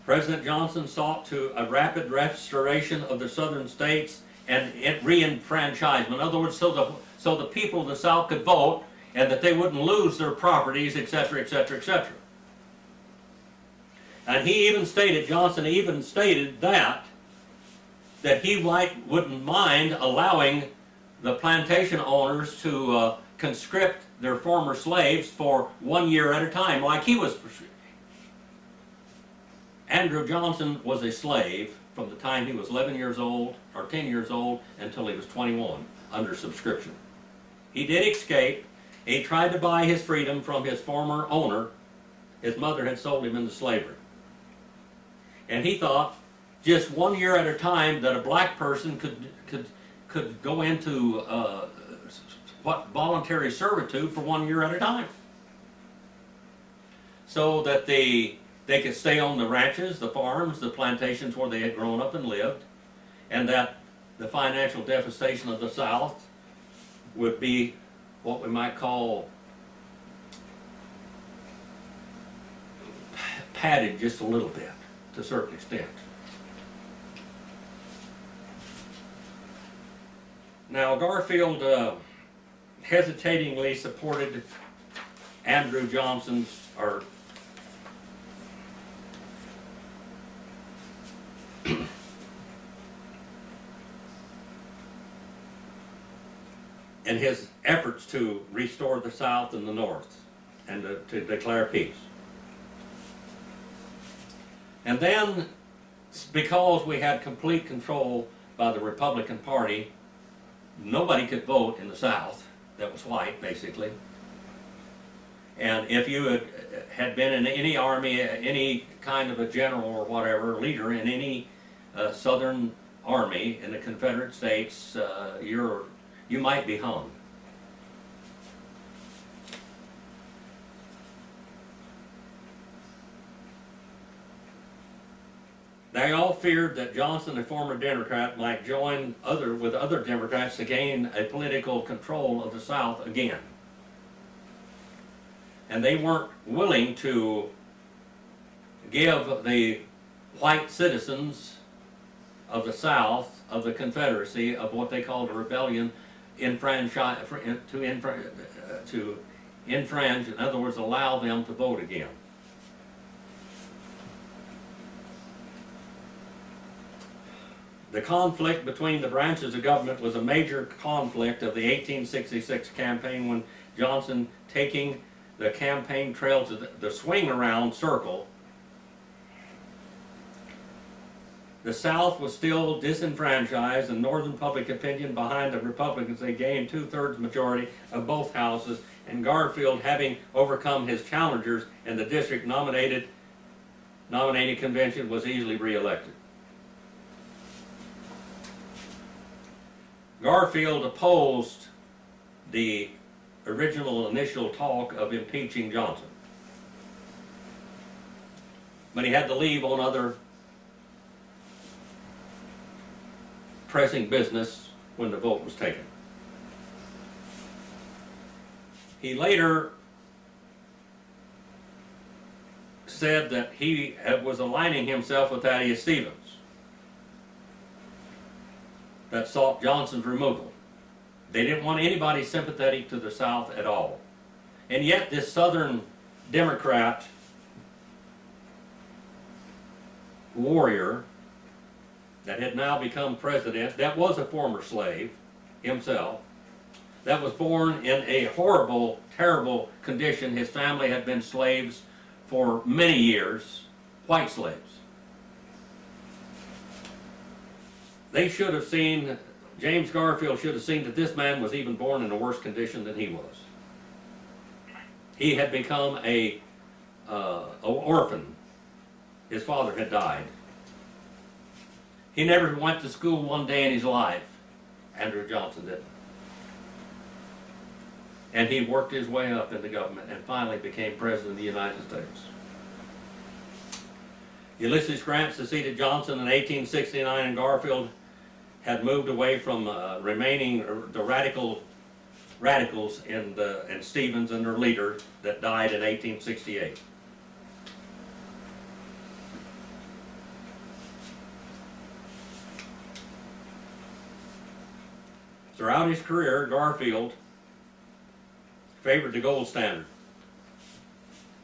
President Johnson sought a rapid restoration of the southern states and re-enfranchisement. In other words, so the people of the South could vote and that they wouldn't lose their properties, etc., etc., etc. And Johnson even stated that he wouldn't mind allowing the plantation owners to conscript their former slaves for 1 year at a time, like he was. Andrew Johnson was a slave from the time he was 11 years old, or 10 years old, until he was 21, under subscription. He did escape. He tried to buy his freedom from his former owner. His mother had sold him into slavery. And he thought, just 1 year at a time, that a black person could go into voluntary servitude for 1 year at a time, so that they could stay on the ranches, the farms, the plantations where they had grown up and lived, and that the financial devastation of the South would be what we might call padded just a little bit, to a certain extent. Now, Garfield hesitatingly supported Andrew Johnson's, or in his efforts to restore the South and the North and to declare peace. And then, because we had complete control by the Republican Party, nobody could vote in the South that was white, basically. And if you had been in any army, any kind of a general or whatever, leader in any Southern army in the Confederate States, you might be hung. They all feared that Johnson, a former Democrat, might join with other Democrats to gain a political control of the South again. And they weren't willing to give the white citizens of the South, of the Confederacy, of what they called a rebellion, to infringe, in other words, allow them to vote again. The conflict between the branches of government was a major conflict of the 1866 campaign, when Johnson, taking the campaign trail to the swing around circle, the South was still disenfranchised, and Northern public opinion behind the Republicans, they gained 2/3 majority of both houses, and Garfield, having overcome his challengers in the district nominating convention, was easily reelected. Garfield opposed the original initial talk of impeaching Johnson, but he had to leave on other pressing business when the vote was taken. He later said that he was aligning himself with Thaddeus Stevens, that sought Johnson's removal. They didn't want anybody sympathetic to the South at all. And yet this Southern Democrat warrior that had now become president, that was a former slave himself, that was born in a horrible, terrible condition. His family had been slaves for many years, white slaves. They should have seen, James Garfield should have seen that this man was even born in a worse condition than he was. He had become an orphan. His father had died. He never went to school one day in his life. Andrew Johnson didn't. And he worked his way up in the government and finally became President of the United States. Ulysses Grant succeeded Johnson in 1869, and Garfield had moved away from remaining the radicals and Stevens and their leader that died in 1868. Throughout his career, Garfield favored the gold standard,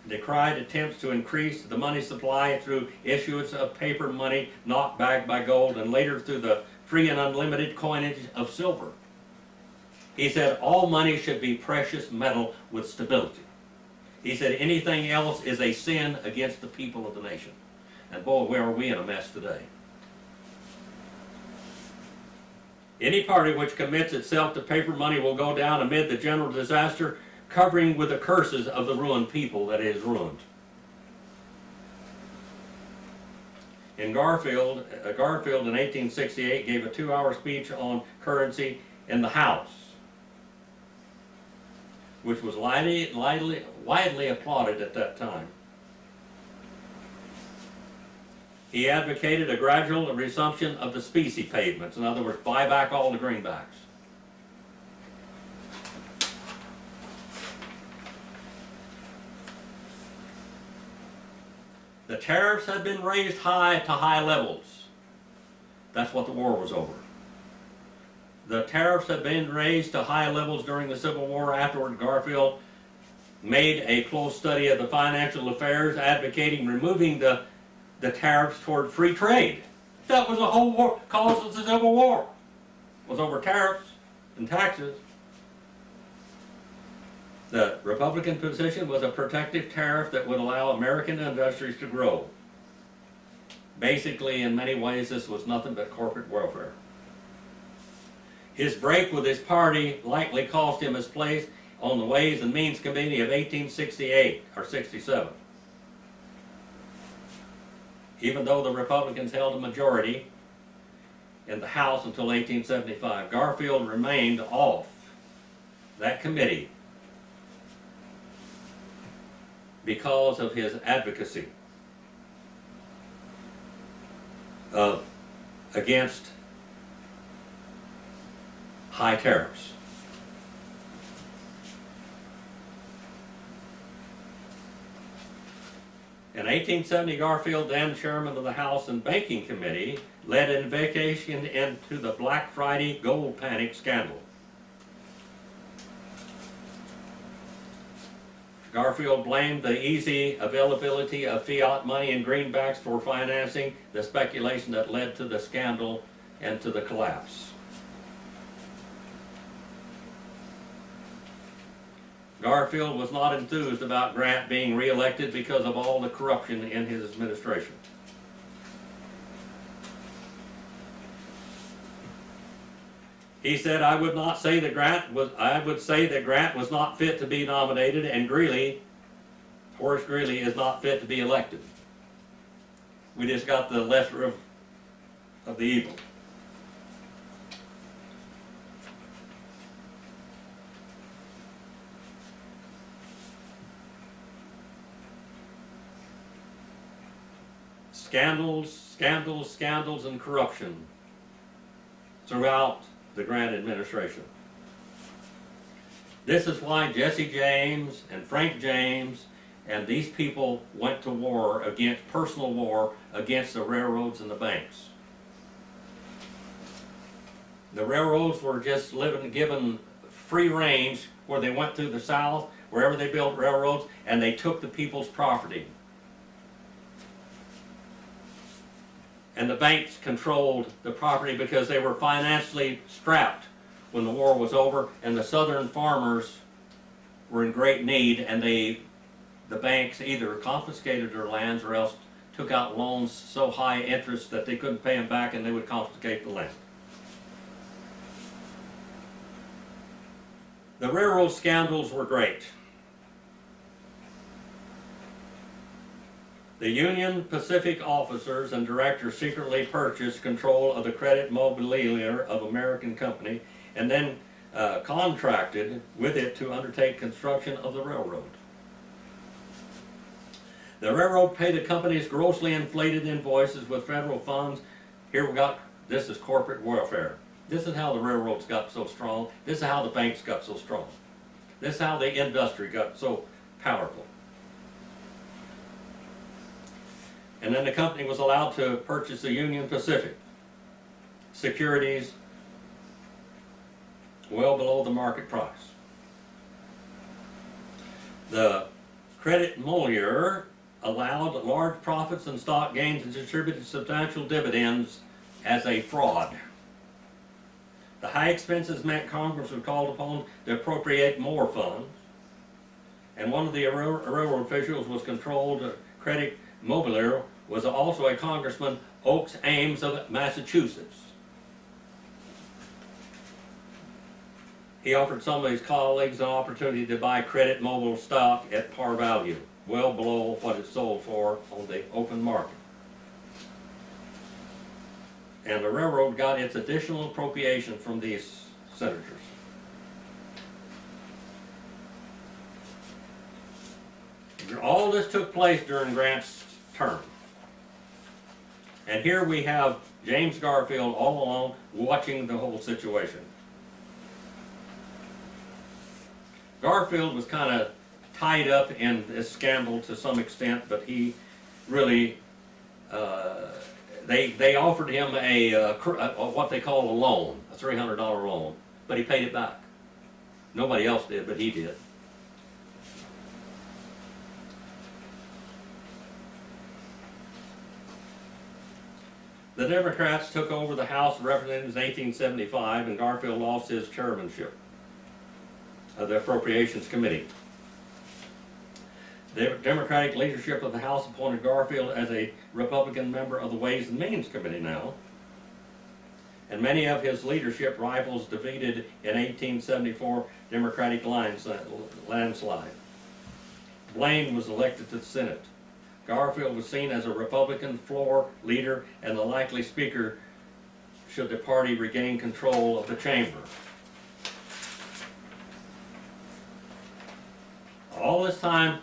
decried attempts to increase the money supply through issuance of paper money not backed by gold, and later through the free and unlimited coinage of silver. He said all money should be precious metal with stability. He said anything else is a sin against the people of the nation. And boy, where are we in a mess today. Any party which commits itself to paper money will go down amid the general disaster, covering with the curses of the ruined people that it has ruined. In Garfield in 1868 gave a 2-hour speech on currency in the House, which was widely applauded at that time. He advocated a gradual resumption of the specie payments, in other words, buy back all the greenbacks. The tariffs had been raised high to high levels. That's what the war was over. The tariffs had been raised to high levels during the Civil War. Afterward, Garfield made a close study of the financial affairs, advocating removing the tariffs toward free trade. That was the whole war, cause of the Civil War. It was over tariffs and taxes. The Republican position was a protective tariff that would allow American industries to grow. Basically, in many ways, this was nothing but corporate welfare. His break with his party likely cost him his place on the Ways and Means Committee of 1868 or 67. Even though the Republicans held a majority in the House until 1875, Garfield remained off that committee because of his advocacy against high tariffs. In 1870, Garfield, then chairman of the House and Banking Committee, led an investigation into the Black Friday gold panic scandal. Garfield blamed the easy availability of fiat money and greenbacks for financing the speculation that led to the scandal and to the collapse. Garfield was not enthused about Grant being reelected because of all the corruption in his administration. He said, I would say that Grant was not fit to be nominated, and Horace Greeley is not fit to be elected. We just got the lesser of the evil. Scandals, and corruption throughout the Grant administration. This is why Jesse James and Frank James and these people went to war, personal war against the railroads and the banks. The railroads were just given free range where they went through the South, wherever they built railroads, and they took the people's property. And the banks controlled the property because they were financially strapped when the war was over, and the southern farmers were in great need, and the banks either confiscated their lands or else took out loans so high interest that they couldn't pay them back, and they would confiscate the land. The railroad scandals were great. The Union Pacific officers and directors secretly purchased control of the credit mobilier of American Company and then contracted with it to undertake construction of the railroad. The railroad paid the company's grossly inflated invoices with federal funds. This is corporate welfare. This is how the railroads got so strong. This is how the banks got so strong. This is how the industry got so powerful. And then the company was allowed to purchase the Union Pacific securities well below the market price. The credit mobilier allowed large profits and stock gains and distributed substantial dividends as a fraud. The high expenses meant Congress was called upon to appropriate more funds, and one of the railroad officials was controlled credit mobilier was also a Congressman, Oakes Ames of Massachusetts. He offered some of his colleagues an opportunity to buy credit mobile stock at par value, well below what it sold for on the open market. And the railroad got its additional appropriation from these senators. All this took place during Grant's term. And here we have James Garfield all along watching the whole situation. Garfield was kind of tied up in this scandal to some extent, but he really, they offered him what they call a loan, a $300 loan, but he paid it back. Nobody else did, but he did. The Democrats took over the House of Representatives in 1875, and Garfield lost his chairmanship of the Appropriations Committee. The Democratic leadership of the House appointed Garfield as a Republican member of the Ways and Means Committee now, and many of his leadership rivals defeated in 1874 Democratic landslide. Blaine was elected to the Senate. Garfield was seen as a Republican floor leader and the likely speaker should the party regain control of the chamber. All this time,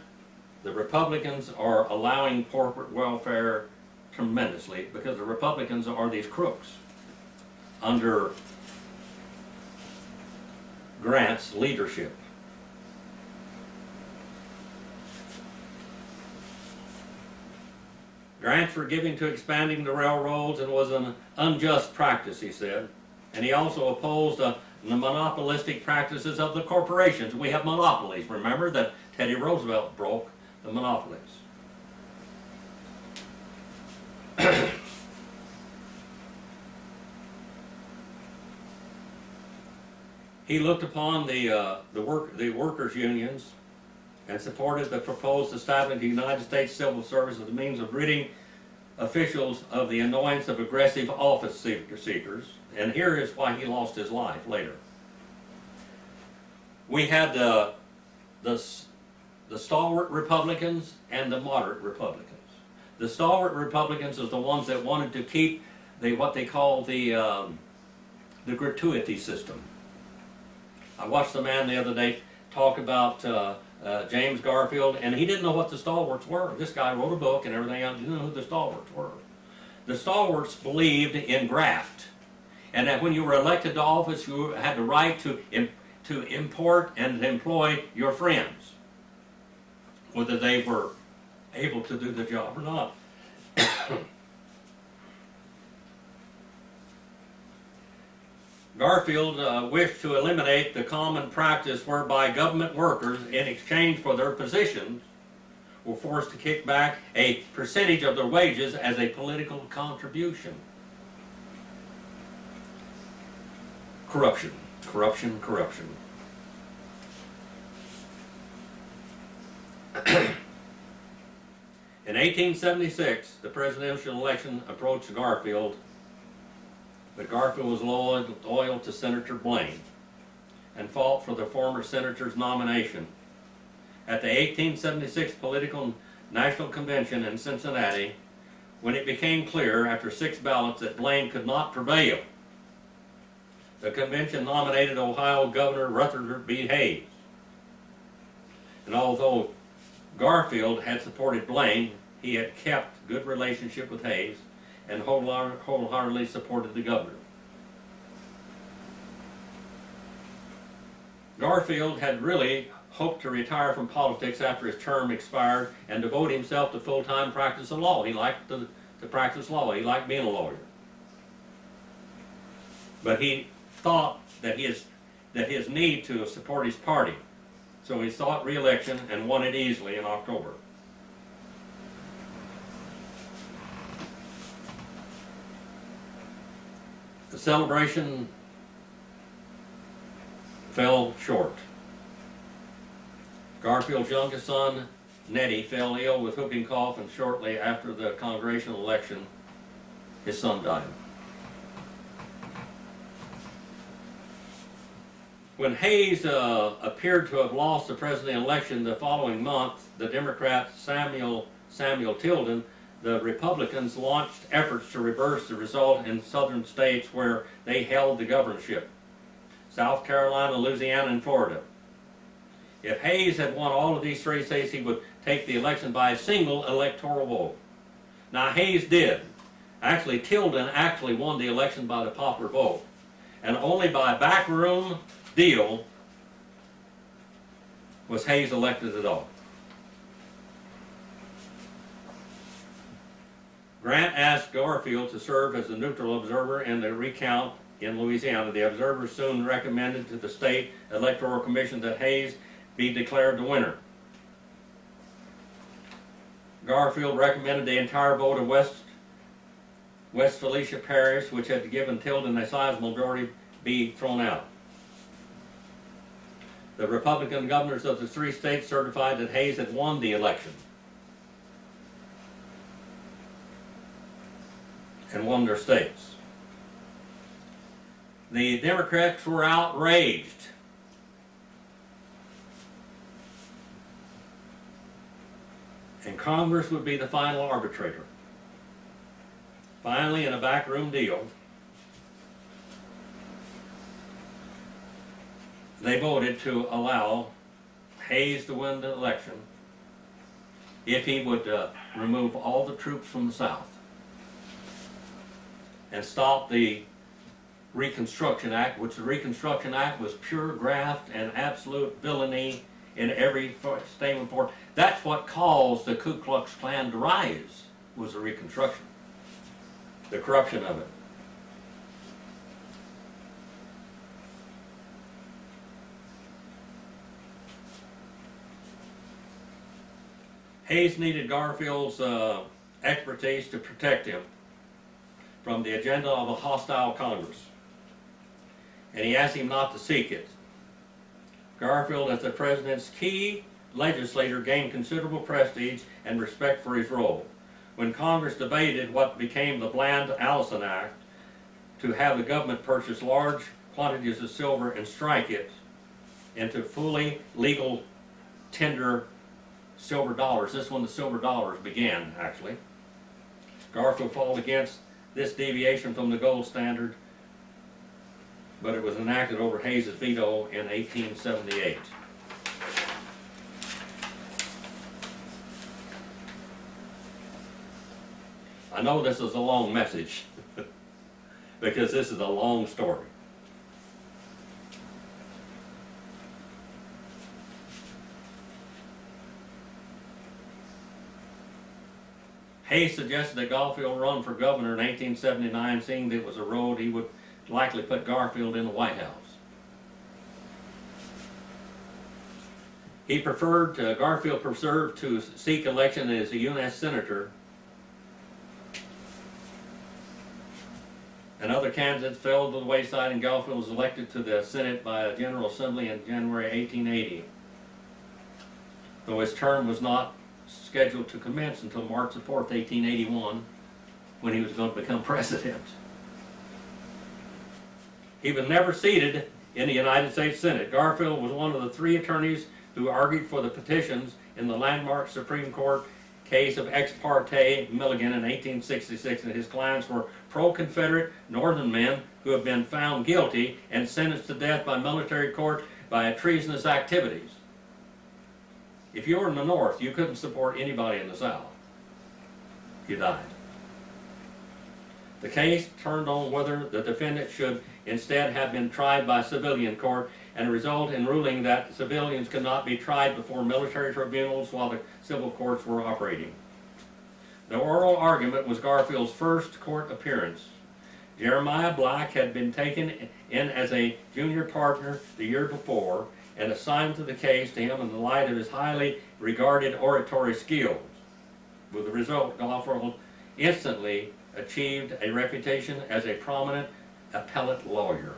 the Republicans are allowing corporate welfare tremendously because the Republicans are these crooks under Grant's leadership. Grant forgiving to expanding the railroads and was an unjust practice, he said. And he also opposed the monopolistic practices of the corporations. We have monopolies. Remember that Teddy Roosevelt broke the monopolies. He looked upon the workers' unions and supported the proposed establishment of the United States Civil Service as a means of ridding officials of the annoyance of aggressive office seekers. And here is why he lost his life later. We had the stalwart Republicans and the moderate Republicans. The stalwart Republicans are the ones that wanted to keep what they call the gratuity system. I watched a man the other day talk about James Garfield, and he didn't know what the stalwarts were. This guy wrote a book and everything else. He didn't know who the stalwarts were. The stalwarts believed in graft, and that when you were elected to office, you had the right to import and employ your friends, whether they were able to do the job or not. Garfield wished to eliminate the common practice whereby government workers, in exchange for their positions, were forced to kick back a percentage of their wages as a political contribution. Corruption, corruption, corruption. In 1876, the presidential election approached Garfield, but Garfield was loyal to Senator Blaine and fought for the former senator's nomination. At the 1876 political national convention in Cincinnati, when it became clear after 6 ballots that Blaine could not prevail, the convention nominated Ohio Governor Rutherford B. Hayes. And although Garfield had supported Blaine, he had kept good relationship with Hayes and wholeheartedly supported the governor. Garfield had really hoped to retire from politics after his term expired and devote himself to full-time practice of law. He liked to practice law. He liked being a lawyer. But he thought that his need to support his party. So he sought re-election and won it easily in October. The celebration fell short. Garfield's youngest son, Nettie, fell ill with whooping cough, and shortly after the congressional election, his son died. When Hayes appeared to have lost the presidential election the following month, the Democrat Samuel Tilden, the Republicans launched efforts to reverse the result in southern states where they held the governorship: South Carolina, Louisiana, and Florida. If Hayes had won all of these 3 states, he would take the election by a single electoral vote. Now Hayes did. Actually, Tilden actually won the election by the popular vote, and only by a backroom deal was Hayes elected at all. Grant asked Garfield to serve as a neutral observer in the recount in Louisiana. The observer soon recommended to the state electoral commission that Hayes be declared the winner. Garfield recommended the entire vote of West Felicia Parish, which had given Tilden a sizable majority, be thrown out. The Republican governors of the three states certified that Hayes had won the election and won their states. The Democrats were outraged. And Congress would be the final arbitrator. Finally, in a backroom deal, they voted to allow Hayes to win the election if he would remove all the troops from the South and stop the Reconstruction Act, which the Reconstruction Act was pure graft and absolute villainy in every statement for it. That's what caused the Ku Klux Klan to rise, was the Reconstruction, the corruption of it. Hayes needed Garfield's expertise to protect him from the agenda of a hostile Congress, and he asked him not to seek it. Garfield, as the president's key legislator, gained considerable prestige and respect for his role. When Congress debated what became the Bland-Allison Act to have the government purchase large quantities of silver and strike it into fully legal tender silver dollars, this is when the silver dollars began, actually. Garfield fought against this deviation from the gold standard, but it was enacted over Hayes' veto in 1878. I know this is a long message because this is a long story. Hayes suggested that Garfield run for governor in 1879, seeing that it was a road he would likely put Garfield in the White House. Garfield preferred to seek election as a U.S. Senator, and other candidates fell to the wayside, and Garfield was elected to the Senate by a General Assembly in January 1880, though his term was not scheduled to commence until March the 4th, 1881, when he was going to become president. He was never seated in the United States Senate. Garfield was one of the three attorneys who argued for the petitions in the landmark Supreme Court case of Ex parte Milligan in 1866, and his clients were pro-Confederate Northern men who have been found guilty and sentenced to death by military court by treasonous activities. If you were in the North, you couldn't support anybody in the South. You died. The case turned on whether the defendant should instead have been tried by civilian court, and result in ruling that civilians could not be tried before military tribunals while the civil courts were operating. The oral argument was Garfield's first court appearance. Jeremiah Black had been taken in as a junior partner the year before and assigned to the case to him in the light of his highly regarded oratory skills. With the result, Garfield instantly achieved a reputation as a prominent appellate lawyer.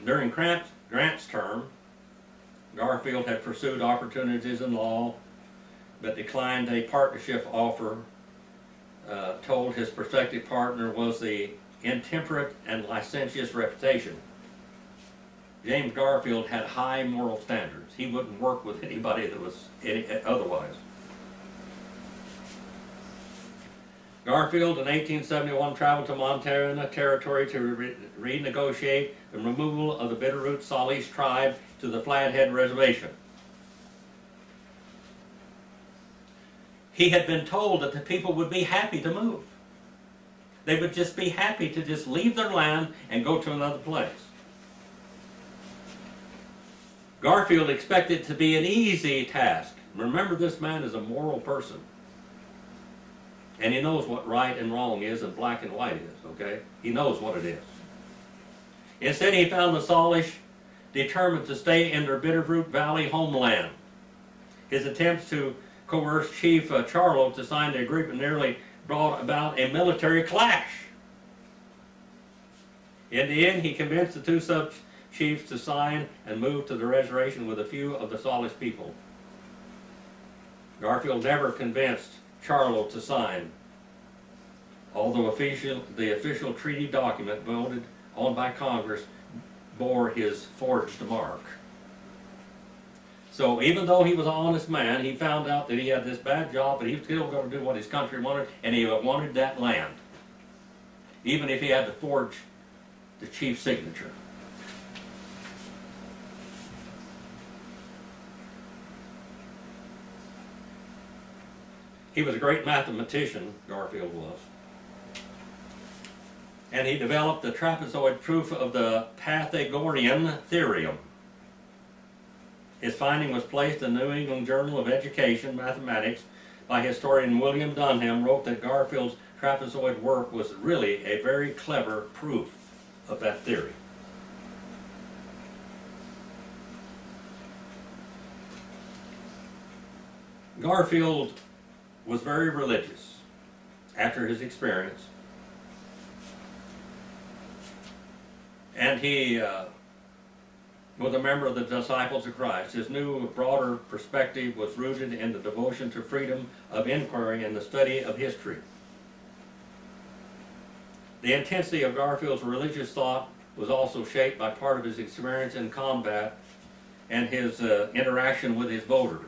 During Grant's term, Garfield had pursued opportunities in law, but declined a partnership offer, told his prospective partner was the intemperate and licentious reputation. James Garfield had high moral standards. He wouldn't work with anybody that was otherwise. Garfield in 1871 traveled to Montana Territory to renegotiate the removal of the Bitterroot Salis tribe to the Flathead Reservation. He had been told that the people would be happy to move. They would just be happy to just leave their land and go to another place. Garfield expected it to be an easy task. Remember, this man is a moral person. And he knows what right and wrong is and black and white is, okay? He knows what it is. Instead, he found the Salish determined to stay in their Bitterroot Valley homeland. His attempts to coerce Chief Charlo to sign the agreement nearly brought about a military clash. In the end, he convinced the two sub-chiefs to sign and move to the reservation with a few of the Salish people. Garfield never convinced Charlo to sign, although the official treaty document voted on by Congress bore his forged mark. So even though he was an honest man, he found out that he had this bad job, but he was still going to do what his country wanted, and he wanted that land, even if he had to forge the chief's signature. He was a great mathematician, Garfield was. And he developed the trapezoid proof of the Pythagorean theorem. His finding was placed in the New England Journal of Education, Mathematics, by historian William Dunham, wrote that Garfield's trapezoid work was really a very clever proof of that theory. Garfield was very religious after his experience, and he was a member of the Disciples of Christ. His new, broader perspective was rooted in the devotion to freedom of inquiry and the study of history. The intensity of Garfield's religious thought was also shaped by part of his experience in combat and his interaction with his voters.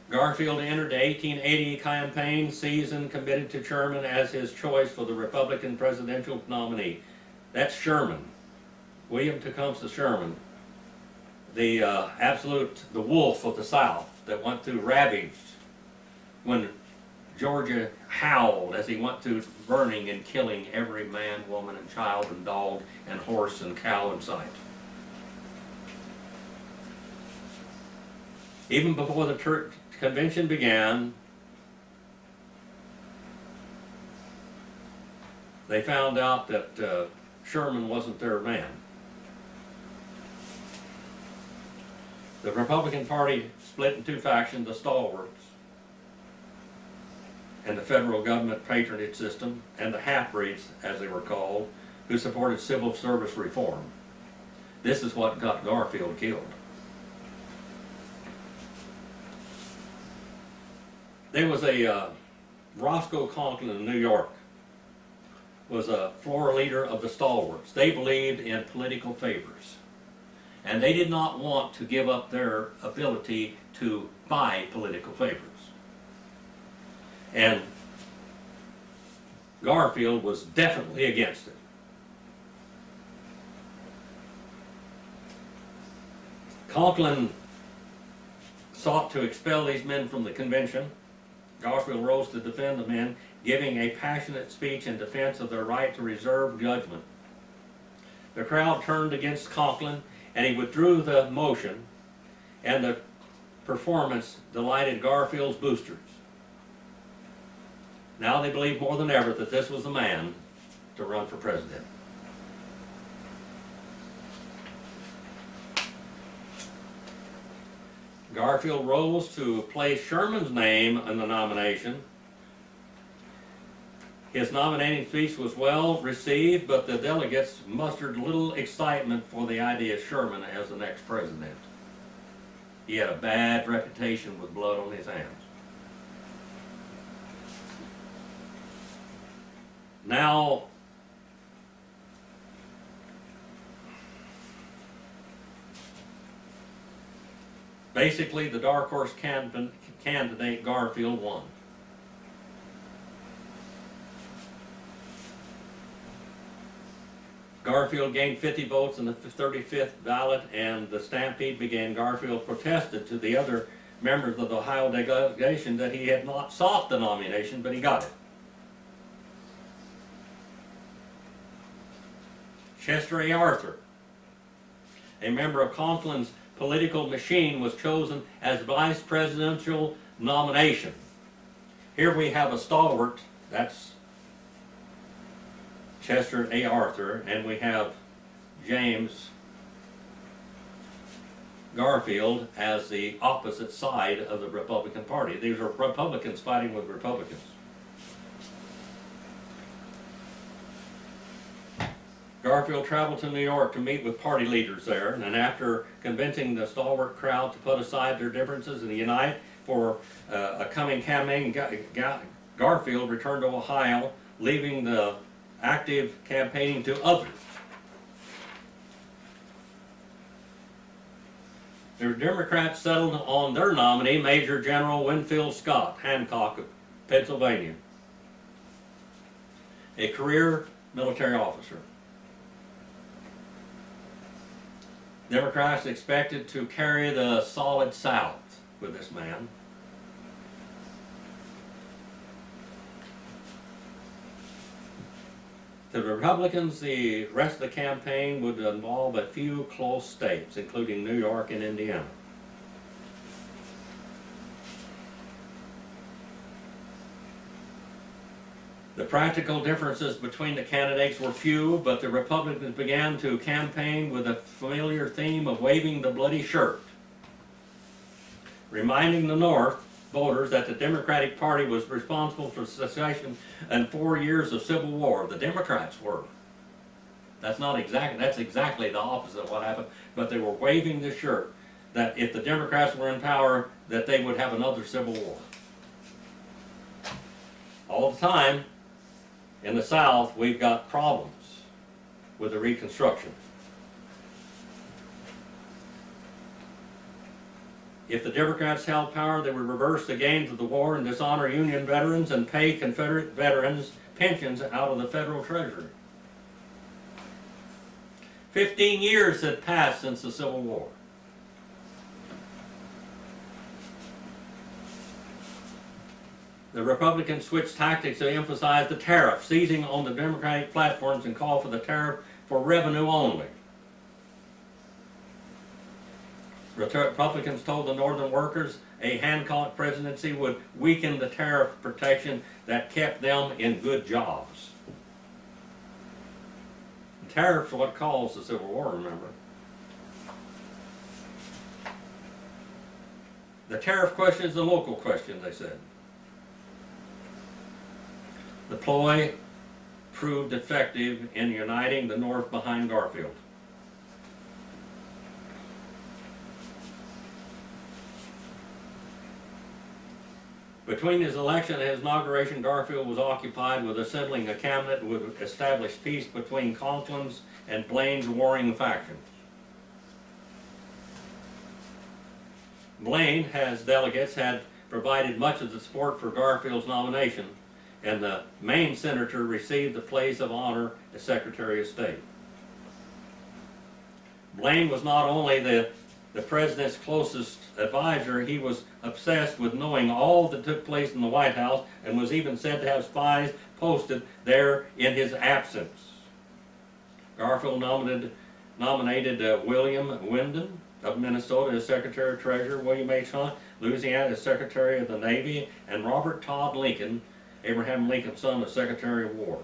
Garfield entered the 1880 campaign season committed to Sherman as his choice for the Republican presidential nominee. That's Sherman, William Tecumseh Sherman, the wolf of the South that went through ravaged when Georgia howled as he went through burning and killing every man, woman, and child, and dog, and horse, and cow in sight. Even before the convention began, they found out that Sherman wasn't their man. The Republican Party split in two factions, the stalwarts and the federal government patronage system, and the half-breeds, as they were called, who supported civil service reform. This is what got Garfield killed. There was a Roscoe Conklin in New York, was a floor leader of the stalwarts. They believed in political favors, and they did not want to give up their ability to buy political favors. And Garfield was definitely against it. Conklin sought to expel these men from the convention. Garfield rose to defend the men, giving a passionate speech in defense of their right to reserve judgment. The crowd turned against Conklin, and he withdrew the motion, and the performance delighted Garfield's boosters. Now they believed more than ever that this was the man to run for president. Garfield rose to place Sherman's name in the nomination. His nominating speech was well received, but the delegates mustered little excitement for the idea of Sherman as the next president. He had a bad reputation with blood on his hands. Now, basically, the dark horse candidate Garfield won. Garfield gained 50 votes in the 35th ballot, and the stampede began. Garfield protested to the other members of the Ohio delegation that he had not sought the nomination, but he got it. Chester A. Arthur, a member of Conklin's political machine, was chosen as vice presidential nomination. Here we have a stalwart, that's Chester A. Arthur, and we have James Garfield as the opposite side of the Republican Party. These are Republicans fighting with Republicans. Garfield traveled to New York to meet with party leaders there, and after convincing the stalwart crowd to put aside their differences and unite for a coming campaign, Garfield returned to Ohio, leaving the active campaigning to others. The Democrats settled on their nominee, Major General Winfield Scott Hancock of Pennsylvania, a career military officer. Democrats expected to carry the solid South with this man. The Republicans, the rest of the campaign would involve a few close states, including New York and Indiana. The practical differences between the candidates were few, but the Republicans began to campaign with a familiar theme of waving the bloody shirt, reminding the North voters that the Democratic Party was responsible for secession and 4 years of civil war. The Democrats were. That's exactly the opposite of what happened, but they were waving the shirt that if the Democrats were in power, that they would have another civil war. All the time, in the South, we've got problems with the Reconstruction. If the Democrats held power, they would reverse the gains of the war and dishonor Union veterans and pay Confederate veterans pensions out of the federal treasury. 15 years had passed since the Civil War. The Republicans switched tactics to emphasize the tariff, seizing on the Democratic platforms and call for the tariff for revenue only. Republicans told the Northern workers a Hancock presidency would weaken the tariff protection that kept them in good jobs. The tariffs are what caused the Civil War, remember. The tariff question is the local question, they said. The ploy proved effective in uniting the North behind Garfield. Between his election and his inauguration, Garfield was occupied with assembling a cabinet that would establish peace between Conklin's and Blaine's warring factions. Blaine, as delegates, had provided much of the support for Garfield's nomination, and the Maine senator received the place of honor as Secretary of State. Blaine was not only the president's closest advisor, he was obsessed with knowing all that took place in the White House and was even said to have spies posted there in his absence. Garfield nominated William Wyndham of Minnesota as Secretary of Treasury, William H. Hunt, Louisiana, as Secretary of the Navy, and Robert Todd Lincoln, Abraham Lincoln's son, as Secretary of War.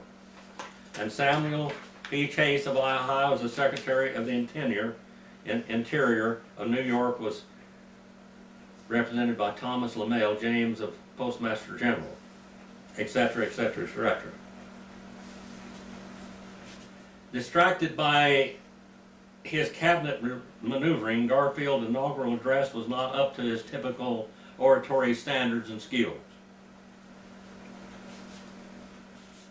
And Samuel B. Chase of Ohio as the Secretary of the Interior of New York was represented by Thomas LaMalle James of Postmaster General, etc., etc., etc. Distracted by his cabinet maneuvering, Garfield's inaugural address was not up to his typical oratory standards and skills.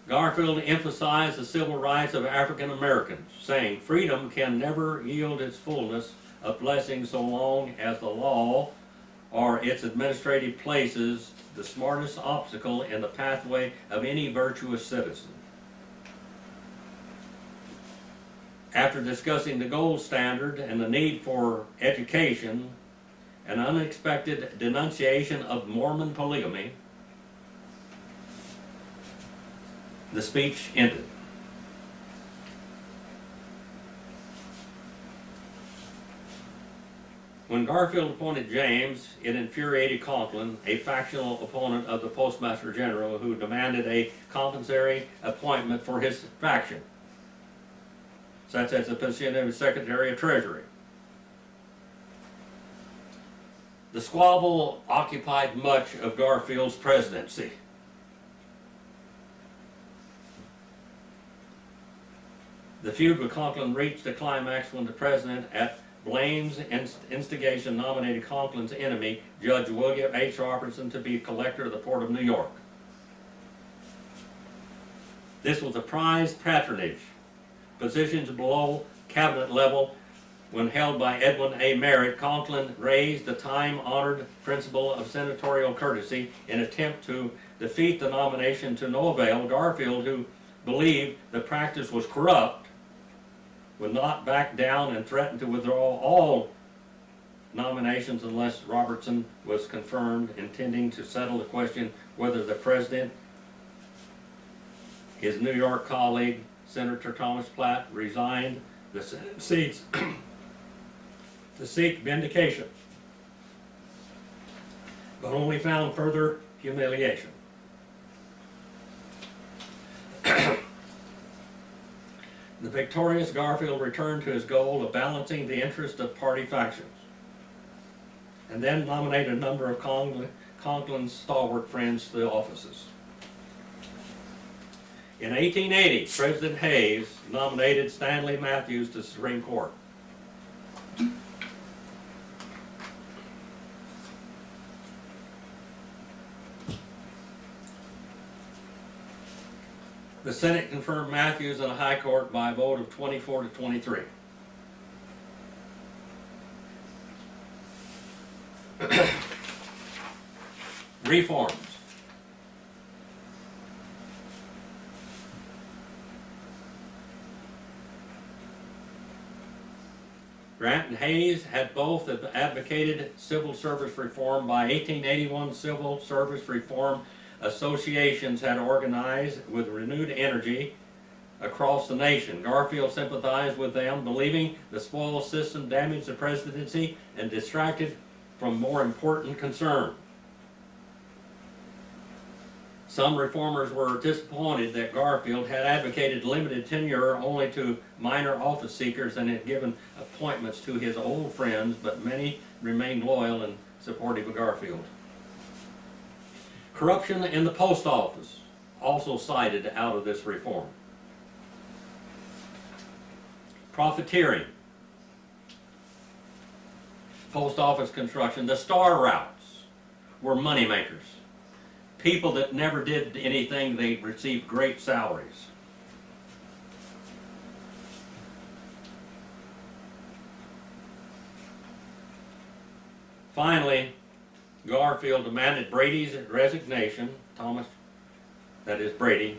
Garfield emphasized the civil rights of African Americans, saying, "Freedom can never yield its fullness of blessing so long as the law or its administrative places the smartest obstacle in the pathway of any virtuous citizen." After discussing the gold standard and the need for education, an unexpected denunciation of Mormon polygamy, the speech ended. When Garfield appointed James, it infuriated Conklin, a factional opponent of the Postmaster General, who demanded a compensatory appointment for his faction, such as the position of Secretary of Treasury. The squabble occupied much of Garfield's presidency. The feud with Conklin reached a climax when the president, at Blaine's instigation, nominated Conklin's enemy, Judge William H. Robertson, to be collector of the Port of New York. This was a prized patronage, positions below cabinet level. When held by Edwin A. Merritt, Conklin raised the time-honored principle of senatorial courtesy in an attempt to defeat the nomination to no avail. Garfield, who believed the practice was corrupt, would not back down and threatened to withdraw all nominations unless Robertson was confirmed, intending to settle the question whether the president, his New York colleague, Senator Thomas Platt, resigned the Senate seats to seek vindication, but only found further humiliation. The victorious Garfield returned to his goal of balancing the interests of party factions, and then nominated a number of Conklin's stalwart friends to the offices. In 1880, President Hayes nominated Stanley Matthews to the Supreme Court. The Senate confirmed Matthews in the High Court by a vote of 24 to 23. Reforms. Grant and Hayes had both advocated civil service reform. By 1881, civil service reform associations had organized with renewed energy across the nation. Garfield sympathized with them, believing the spoils system damaged the presidency and distracted from more important concerns. Some reformers were disappointed that Garfield had advocated limited tenure only to minor office seekers and had given appointments to his old friends, but many remained loyal and supportive of Garfield. Corruption in the post office also cited out of this reform. Profiteering. Post office construction. The star routes were moneymakers. People that never did anything, they received great salaries. Finally, Garfield demanded Brady's resignation, Brady,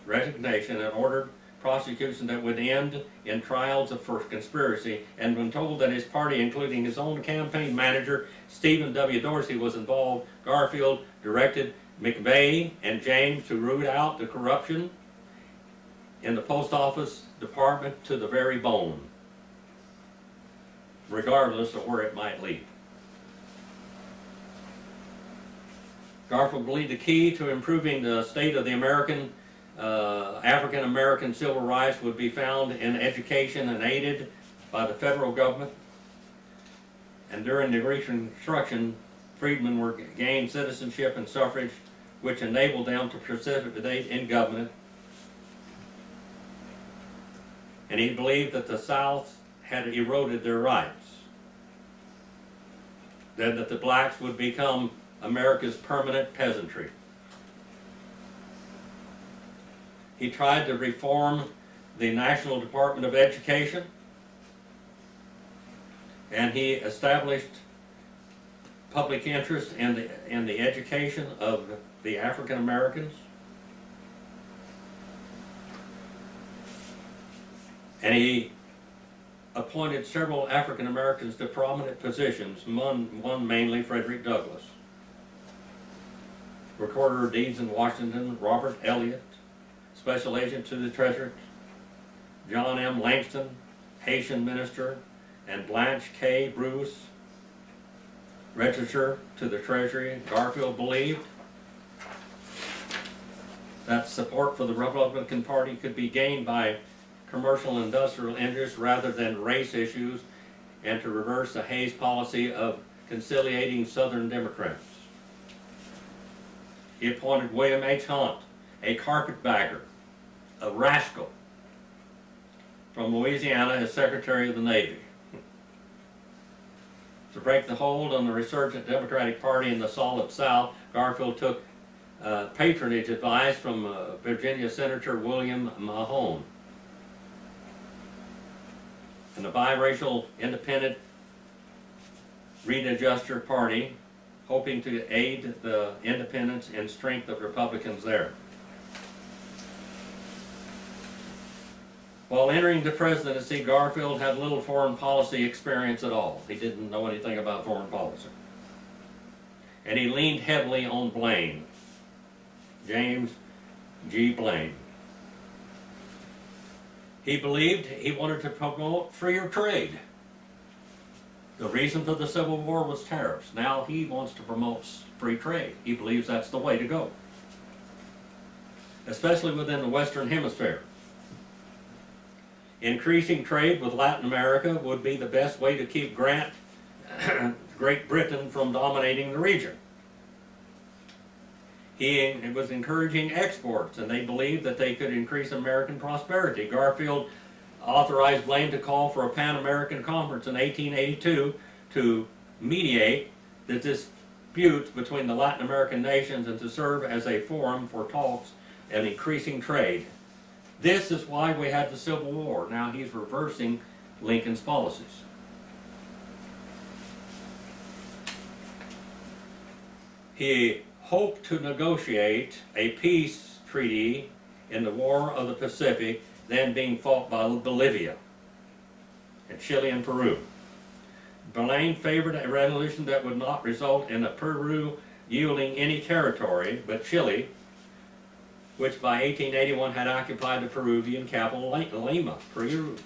resignation, and ordered prosecution that would end in trials for conspiracy. And when told that his party, including his own campaign manager, Stephen W. Dorsey, was involved, Garfield directed McVeigh and James to root out the corruption in the post office department to the very bone, regardless of where it might lead. Garfield believed the key to improving the state of the African American civil rights would be found in education and aided by the federal government. And during the Reconstruction, freedmen were gained citizenship and suffrage, which enabled them to participate in government. And he believed that the South had eroded their rights, then that the blacks would become America's permanent peasantry. He tried to reform the National Department of Education, and he established public interest in the education of the African Americans. And he appointed several African Americans to prominent positions, one mainly Frederick Douglass. Recorder of Deeds in Washington, Robert Elliott, Special Agent to the Treasury, John M. Langston, Haitian Minister, and Blanche K. Bruce, Registrar to the Treasury. Garfield believed that support for the Republican Party could be gained by commercial and industrial interests rather than race issues, and to reverse the Hayes policy of conciliating Southern Democrats. He appointed William H. Hunt, a carpetbagger, a rascal, from Louisiana as Secretary of the Navy. To break the hold on the resurgent Democratic Party in the Solid South, Garfield took patronage advice from Virginia Senator William Mahone. And the biracial independent Readjuster Party, hoping to aid the independence and strength of Republicans there. While entering the presidency, Garfield had little foreign policy experience at all. He didn't know anything about foreign policy. And he leaned heavily on Blaine, James G. Blaine. He believed he wanted to promote freer trade. The reason for the Civil War was tariffs. Now he wants to promote free trade. He believes that's the way to go, especially within the Western Hemisphere. Increasing trade with Latin America would be the best way to keep Great Britain from dominating the region. He was encouraging exports, and they believed that they could increase American prosperity. Garfield authorized Blaine to call for a Pan-American conference in 1882 to mediate the disputes between the Latin American nations and to serve as a forum for talks and increasing trade. This is why we had the Civil War. Now he's reversing Lincoln's policies. He hoped to negotiate a peace treaty in the War of the Pacific, then being fought by Bolivia and Chile and Peru. Blaine favored a resolution that would not result in Peru yielding any territory, but Chile, which by 1881 had occupied the Peruvian capital Lima, Peru,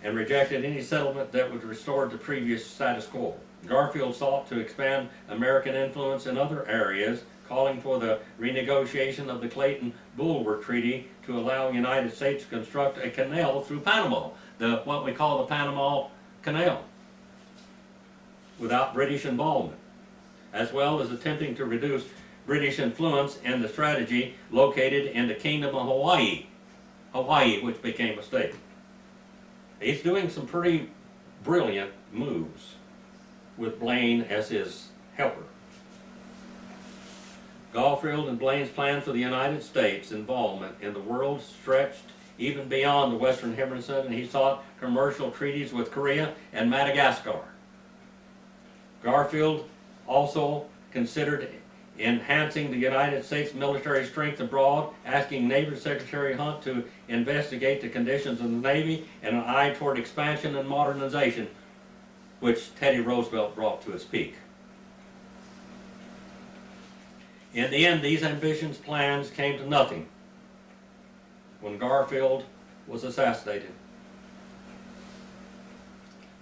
and rejected any settlement that would restore the previous status quo. Garfield sought to expand American influence in other areas, calling for the renegotiation of the Clayton-Bulwer Treaty to allow the United States to construct a canal through Panama, what we call the Panama Canal, without British involvement, as well as attempting to reduce British influence in the strategy located in the Kingdom of Hawaii, which became a state. He's doing some pretty brilliant moves with Blaine as his helper. Garfield and Blaine's plan for the United States involvement in the world stretched even beyond the Western Hemisphere, and he sought commercial treaties with Korea and Madagascar. Garfield also considered enhancing the United States military strength abroad, asking Navy Secretary Hunt to investigate the conditions of the Navy and an eye toward expansion and modernization, which Teddy Roosevelt brought to its peak. In the end, these ambitious plans came to nothing when Garfield was assassinated.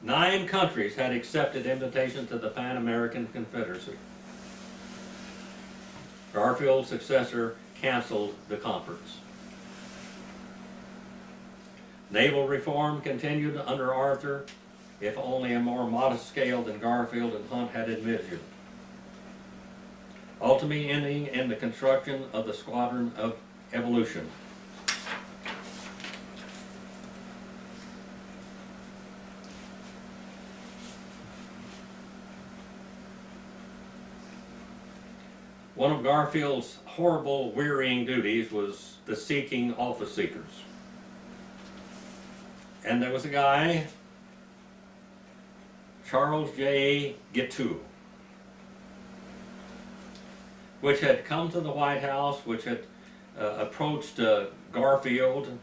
9 countries had accepted invitations to the Pan-American Confederacy. Garfield's successor canceled the conference. Naval reform continued under Arthur, if only a more modest scale than Garfield and Hunt had envisioned, ultimately ending in the construction of the Squadron of Evolution. One of Garfield's horrible, wearying duties was the seeking office seekers. And there was a guy, Charles J. Gittu, which had come to the White House, which had approached Garfield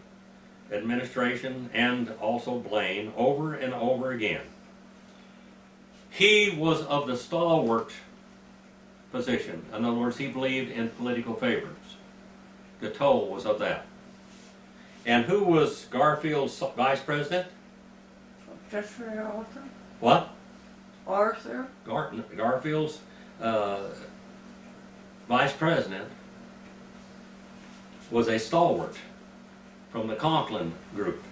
administration and also Blaine over and over again. He was of the stalwart position. In other words, he believed in political favors. Gittu was of that. And who was Garfield's vice president? Chester Arthur? What? Arthur? Garfield's vice president was a stalwart from the Conklin group.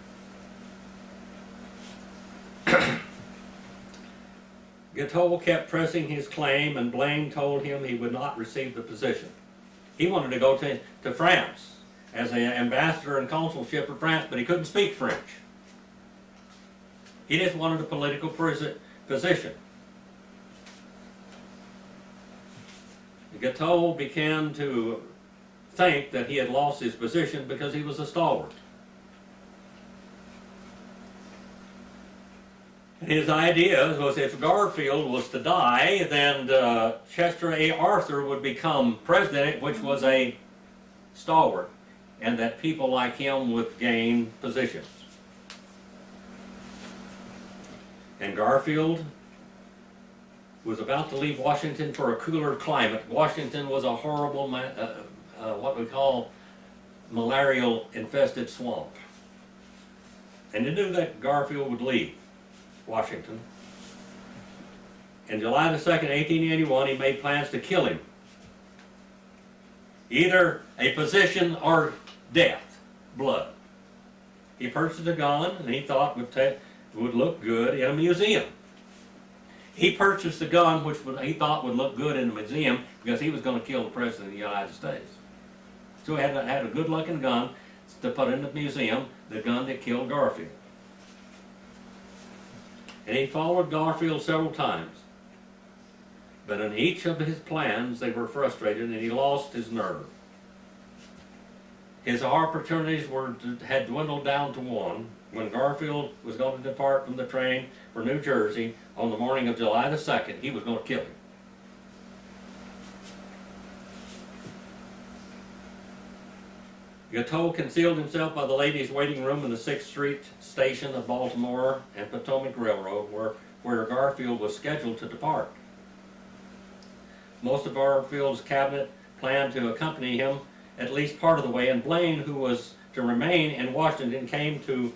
Gatto kept pressing his claim, and Blaine told him he would not receive the position. He wanted to go to France as an ambassador and consulship for France, but he couldn't speak French. He just wanted a political position. Gatto began to think that he had lost his position because he was a stalwart. And his idea was if Garfield was to die, then Chester A. Arthur would become president, which was a stalwart, and that people like him would gain positions. And Garfield was about to leave Washington for a cooler climate. Washington was a horrible, what we call malarial-infested swamp. And he knew that Garfield would leave Washington. On July the 2nd, 1881, he made plans to kill him. Either a position or death, blood. He purchased a gun and he thought would look good in a museum. He purchased a gun which he thought would look good in a museum because he was going to kill the President of the United States. So he had a good-looking gun to put in the museum, the gun that killed Garfield. And he followed Garfield several times. But in each of his plans, they were frustrated and he lost his nerve. His opportunities had dwindled down to one. When Garfield was going to depart from the train for New Jersey on the morning of July the 2nd, he was going to kill him. Gatto concealed himself by the ladies' waiting room in the 6th Street station of Baltimore and Potomac Railroad, where Garfield was scheduled to depart. Most of Garfield's cabinet planned to accompany him at least part of the way, and Blaine, who was to remain in Washington, came to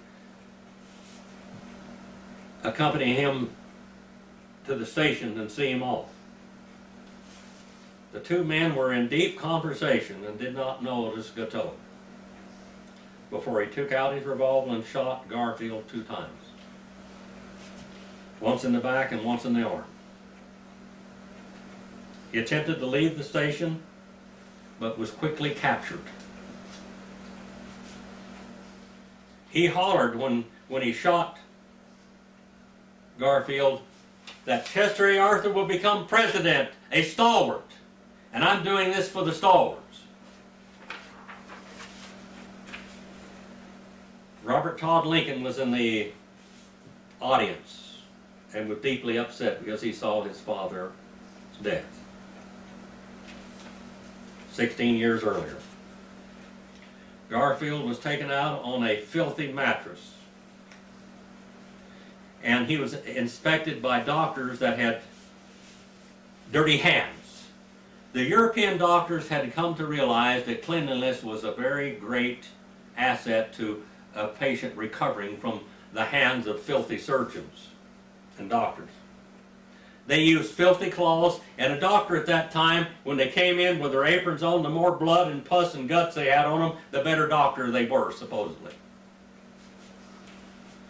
accompany him to the station and see him off. The two men were in deep conversation and did not notice Gatto before he took out his revolver and shot Garfield 2 times. Once in the back and once in the arm. He attempted to leave the station, but was quickly captured. He hollered when he shot Garfield that Chester A. Arthur will become president, a stalwart, and I'm doing this for the stalwarts. Robert Todd Lincoln was in the audience and was deeply upset because he saw his father's death 16 years earlier. Garfield was taken out on a filthy mattress, and he was inspected by doctors that had dirty hands. The European doctors had come to realize that cleanliness was a very great asset to a patient recovering from the hands of filthy surgeons and doctors. They used filthy cloths, and a doctor at that time, when they came in with their aprons on, the more blood and pus and guts they had on them, the better doctor they were, supposedly.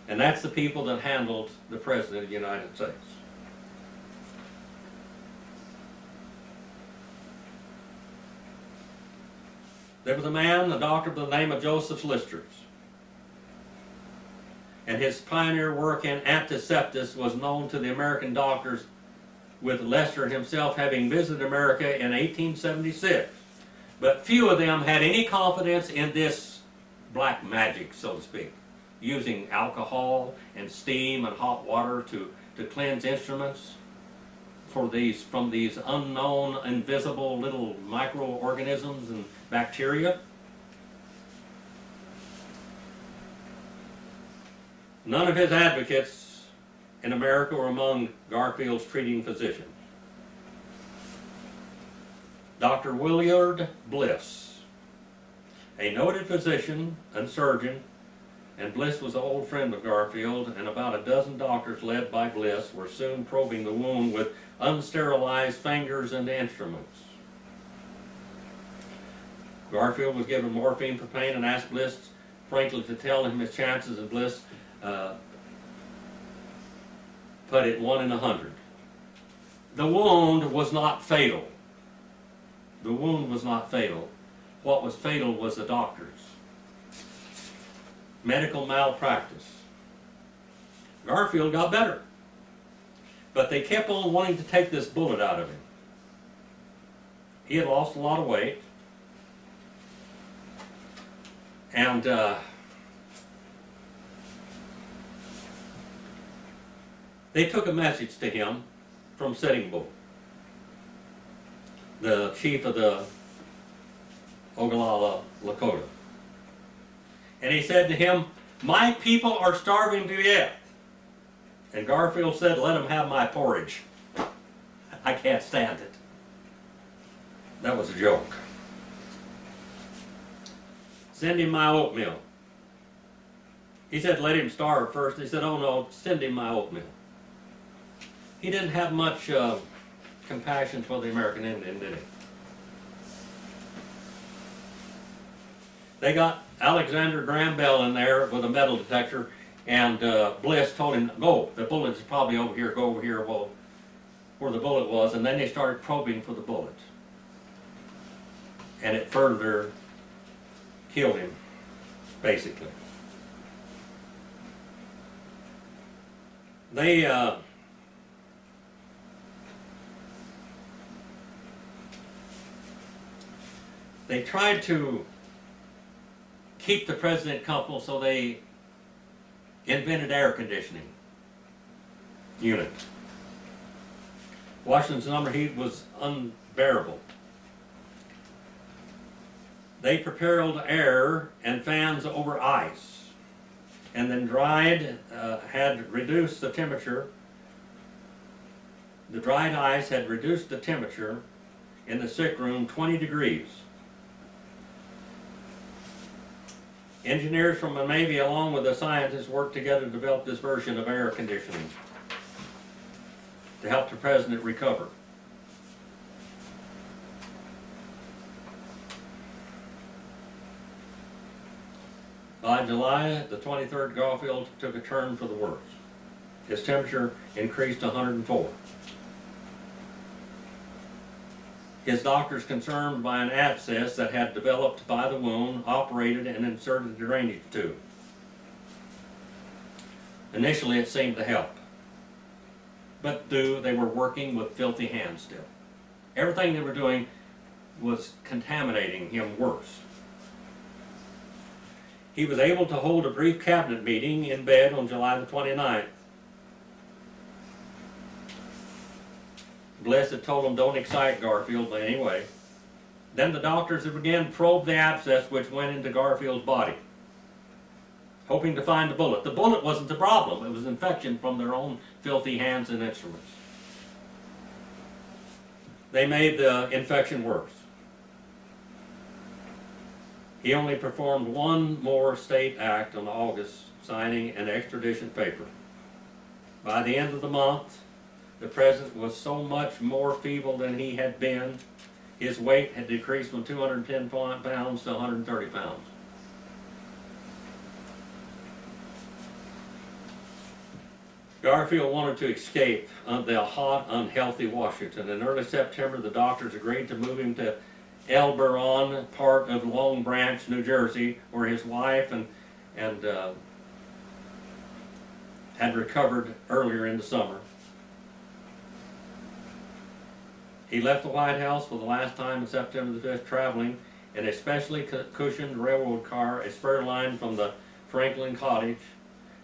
And that's the people that handled the President of the United States. There was a man, a doctor by the name of Joseph Listers, and his pioneer work in antisepsis was known to the American doctors, with Lester himself having visited America in 1876. But few of them had any confidence in this black magic, so to speak, using alcohol and steam and hot water to cleanse instruments from these unknown, invisible little microorganisms and bacteria. None of his advocates in America were among Garfield's treating physicians. Dr. Willard Bliss, a noted physician and surgeon and Bliss was an old friend of Garfield, and about a dozen doctors led by Bliss were soon probing the wound with unsterilized fingers and instruments. Garfield was given morphine for pain and asked Bliss frankly to tell him his chances, and Bliss put it 1 in 100. The wound was not fatal. The wound was not fatal. What was fatal was the doctors. Medical malpractice. Garfield got better, but they kept on wanting to take this bullet out of him. He had lost a lot of weight, and they took a message to him from Sitting Bull, the chief of the Ogallala Lakota. And he said to him, "My people are starving to death." And Garfield said, "Let them have my porridge. I can't stand it." That was a joke. "Send him my oatmeal." He said, "Let him starve first." He said, "Oh no, send him my oatmeal." He didn't have much compassion for the American Indian, did he? They got Alexander Graham Bell in there with a metal detector, and Bliss told him, "Go, the bullet is probably over here, go over here," well, where the bullet was, and then they started probing for the bullet. And it further killed him, basically. They tried to keep the president comfortable, so they invented air conditioning unit. Washington's number heat was unbearable. They prepared air and fans over ice, and then had reduced the temperature. The dried ice had reduced the temperature in the sick room 20 degrees. Engineers from the Navy along with the scientists worked together to develop this version of air conditioning to help the president recover. By July the 23rd, Garfield took a turn for the worse. His temperature increased to 104. His doctors, concerned by an abscess that had developed by the wound, operated and inserted the drainage tube. Initially it seemed to help, but they were working with filthy hands still. Everything they were doing was contaminating him worse. He was able to hold a brief cabinet meeting in bed on July the 29th. Bliss had told him, "Don't excite Garfield by any way." Then the doctors had again probed the abscess which went into Garfield's body, hoping to find the bullet. The bullet wasn't the problem. It was infection from their own filthy hands and instruments. They made the infection worse. He only performed one more state act in August, signing an extradition paper. By the end of the month, the president was so much more feeble than he had been. His weight had decreased from 210 pounds to 130 pounds. Garfield wanted to escape the hot, unhealthy Washington. In early September, the doctors agreed to move him to Elberon, part of Long Branch, New Jersey, where his wife and had recovered earlier in the summer. He left the White House for the last time on September the 5th, traveling in a specially cushioned railroad car, a spur line from the Franklin Cottage.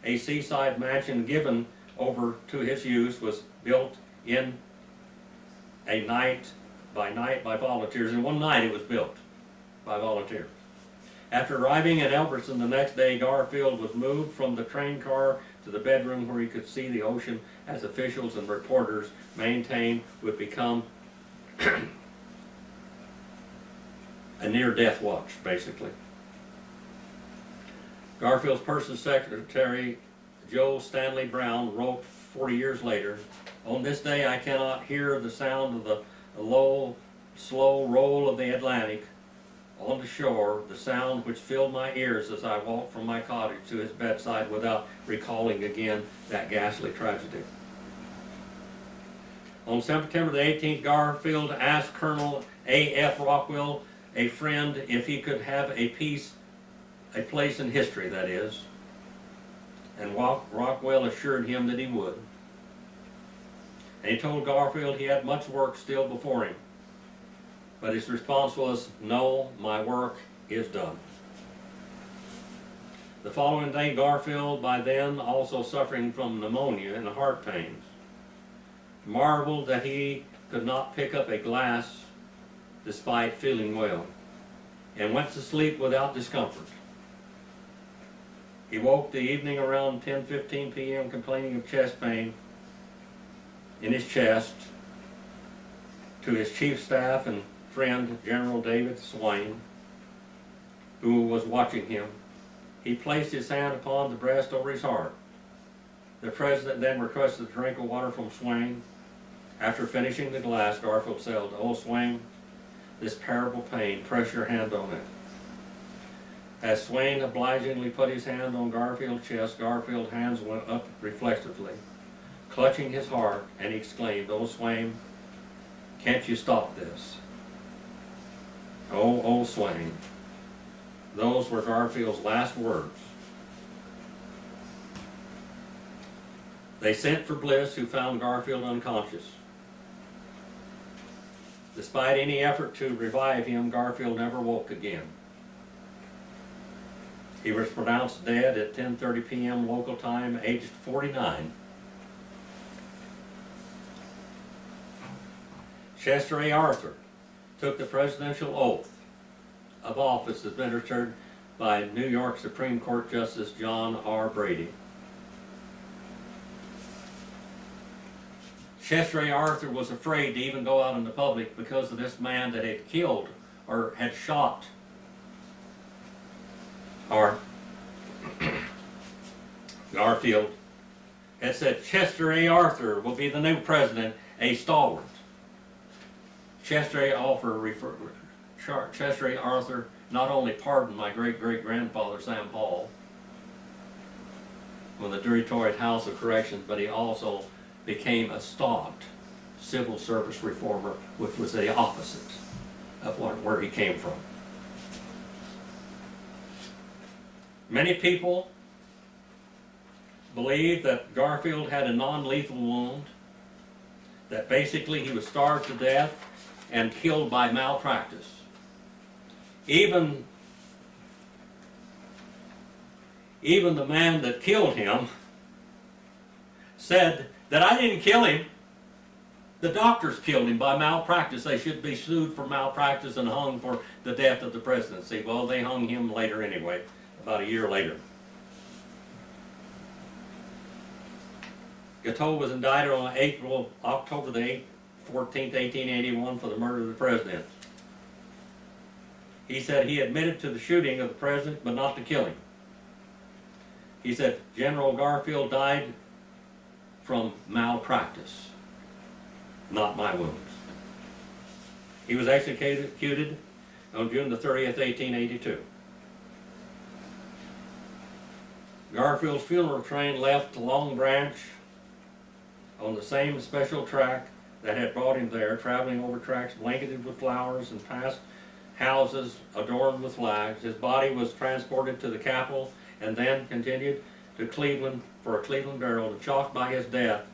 A seaside mansion given over to his use was built in a night by volunteers. In one night it was built by volunteers. After arriving in Elberson the next day, Garfield was moved from the train car to the bedroom where he could see the ocean, as officials and reporters maintained would become a near-death watch, basically. Garfield's personal secretary, Joe Stanley Brown, wrote 40 years later, "On this day I cannot hear the sound of the low, slow roll of the Atlantic on the shore, the sound which filled my ears as I walked from my cottage to his bedside without recalling again that ghastly tragedy." On September the 18th, Garfield asked Colonel A.F. Rockwell, a friend, if he could have a place in history, that is, and Rockwell assured him that he would. And he told Garfield he had much work still before him, but his response was, "No, my work is done." The following day, Garfield, by then also suffering from pneumonia and heart pains, marveled that he could not pick up a glass despite feeling well, and went to sleep without discomfort. He woke the evening around 10:15 p.m. complaining of chest pain in his chest. To his chief staff and friend, General David Swain, who was watching him, he placed his hand upon the breast over his heart. The president then requested a drink of water from Swain. After finishing the glass, Garfield said, "Oh, Swain, this terrible pain, press your hand on it." As Swain obligingly put his hand on Garfield's chest, Garfield's hands went up reflexively, clutching his heart, and he exclaimed, "Oh, Swain, can't you stop this? Oh, Swain." Those were Garfield's last words. They sent for Bliss, who found Garfield unconscious. Despite any effort to revive him, Garfield never woke again. He was pronounced dead at 10:30 p.m. local time, aged 49. Chester A. Arthur took the presidential oath of office administered by New York Supreme Court Justice John R. Brady. Chester A. Arthur was afraid to even go out in the public because of this man that had killed or had shot Garfield. Had said, "Chester A. Arthur will be the new president, a stalwart." Chester A. Arthur not only pardoned my great-great-grandfather Sam Paul from the Detroit House of Corrections, but he also became a staunch civil service reformer, which was the opposite of where he came from. Many people believe that Garfield had a non-lethal wound, that basically he was starved to death and killed by malpractice. Even the man that killed him said that I didn't kill him. The doctors killed him by malpractice. They should be sued for malpractice and hung for the death of the presidency. Well, they hung him later anyway, about a year later. Gateau was indicted on October the 14th, 1881 for the murder of the president. He said he admitted to the shooting of the president, but not the killing. He said General Garfield died from malpractice, not my wounds. He was executed on June the 30th, 1882. Garfield's funeral train left Long Branch on the same special track that had brought him there, traveling over tracks blanketed with flowers and past houses adorned with flags. His body was transported to the Capitol and then continued to Cleveland for a Cleveland burial. Shocked by his death,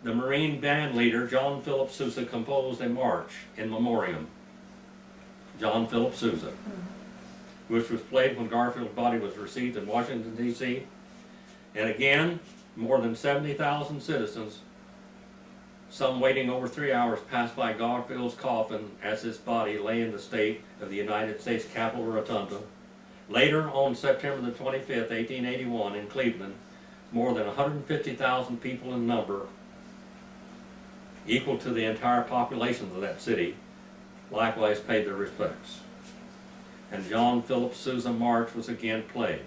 the Marine band leader, John Phillips Sousa, composed a march in memoriam. John Phillips Sousa, which was played when Garfield's body was received in Washington, D.C. And again, more than 70,000 citizens, some waiting over 3 hours, passed by Garfield's coffin as his body lay in the state of the United States Capitol Rotunda. Later, on September the 25th, 1881, in Cleveland, more than 150,000 people in number, equal to the entire population of that city, likewise paid their respects. and John Phillips Susan March was again played.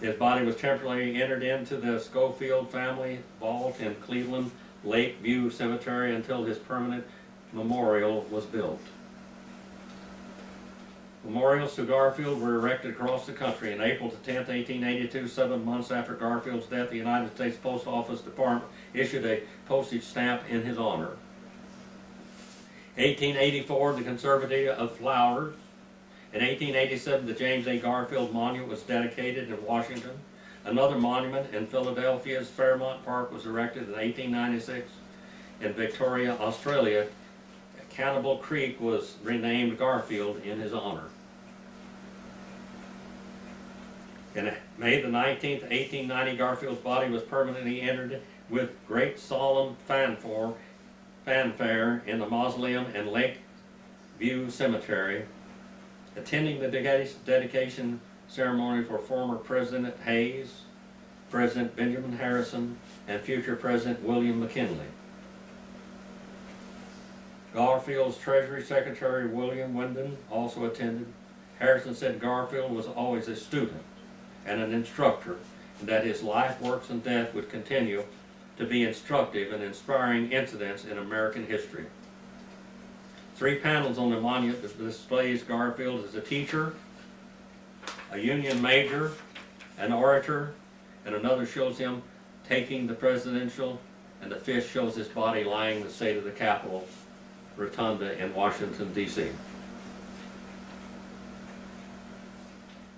His body was temporarily entered into the Schofield family vault in Cleveland Lakeview Cemetery until his permanent memorial was built. Memorials to Garfield were erected across the country. On April 10, 1882, 7 months after Garfield's death, the United States Post Office Department issued a postage stamp in his honor. 1884, the Conservative of Flowers. In 1887, the James A. Garfield Monument was dedicated in Washington. Another monument in Philadelphia's Fairmont Park was erected in 1896. In Victoria, Australia, Cannibal Creek was renamed Garfield in his honor. In May the 19th, 1890, Garfield's body was permanently entered with great solemn fanfare in the mausoleum in Lakeview Cemetery. Attending the dedication ceremony were former President Hayes, President Benjamin Harrison, and future President William McKinley. Garfield's Treasury Secretary William Wyndham also attended. Harrison said Garfield was always a student and an instructor, and that his life, works, and death would continue to be instructive and inspiring incidents in American history. 3 panels on the monument displays Garfield as a teacher, a Union major, an orator, and another shows him taking the presidential, and the 5th shows his body lying in the state of the Capitol Rotunda in Washington, D.C.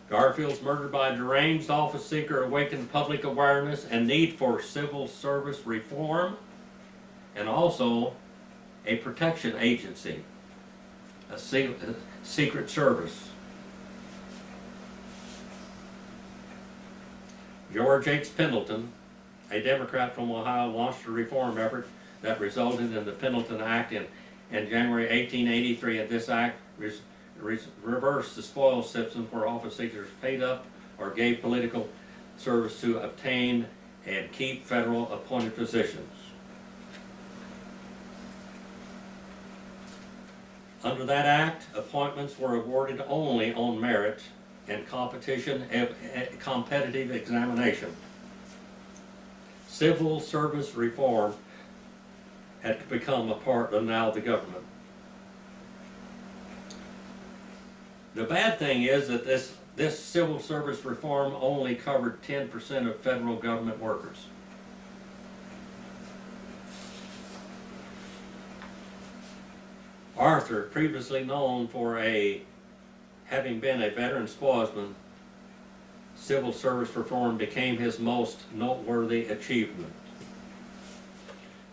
Garfield's murder by a deranged office seeker awakened public awareness and need for civil service reform, and also a protection agency, a secret service. George H. Pendleton, a Democrat from Ohio, launched a reform effort that resulted in the Pendleton Act in January 1883, and this act reversed the spoils system where office seekers paid up or gave political service to obtain and keep federal appointed positions. Under that act, appointments were awarded only on merit and competitive examination. Civil service reform had become a part of now the government. The bad thing is that this civil service reform only covered 10% of federal government workers. Arthur, previously known for having been a veteran spoilsman, civil service reform became his most noteworthy achievement.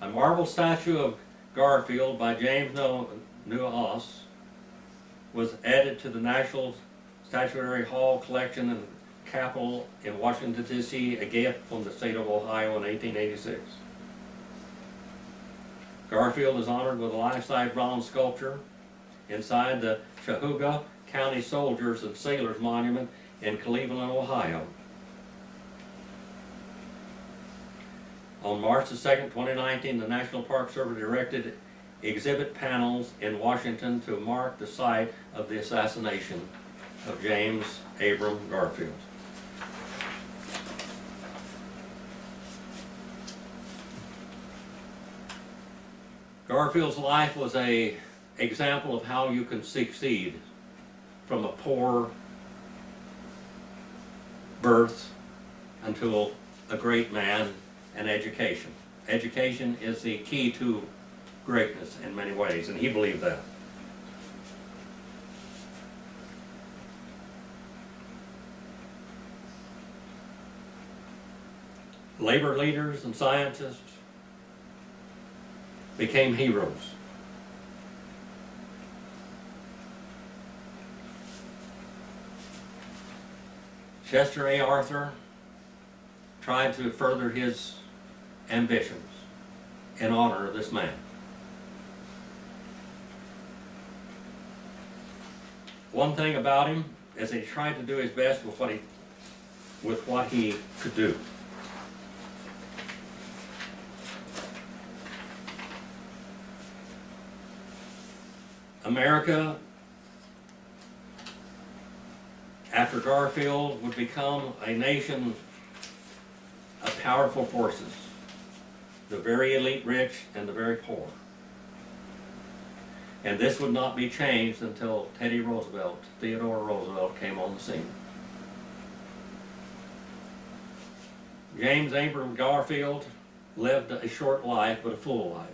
A marble statue of Garfield by James Newhouse was added to the National Statuary Hall collection in the Capitol in Washington, D.C., a gift from the state of Ohio in 1886. Garfield is honored with a life-size bronze sculpture inside the Chattooga County Soldiers and Sailors Monument in Cleveland, Ohio. On March the 2nd, 2019, the National Park Service erected exhibit panels in Washington to mark the site of the assassination of James Abram Garfield. Garfield's life was an example of how you can succeed from a poor birth until a great man, and education. Education is the key to greatness in many ways, and he believed that. Labor leaders and scientists became heroes. Chester A. Arthur tried to further his ambitions in honor of this man. One thing about him is he tried to do his best with what he could do. America, after Garfield, would become a nation of powerful forces, the very elite rich and the very poor. And this would not be changed until Theodore Roosevelt came on the scene. James Abram Garfield lived a short life, but a full life.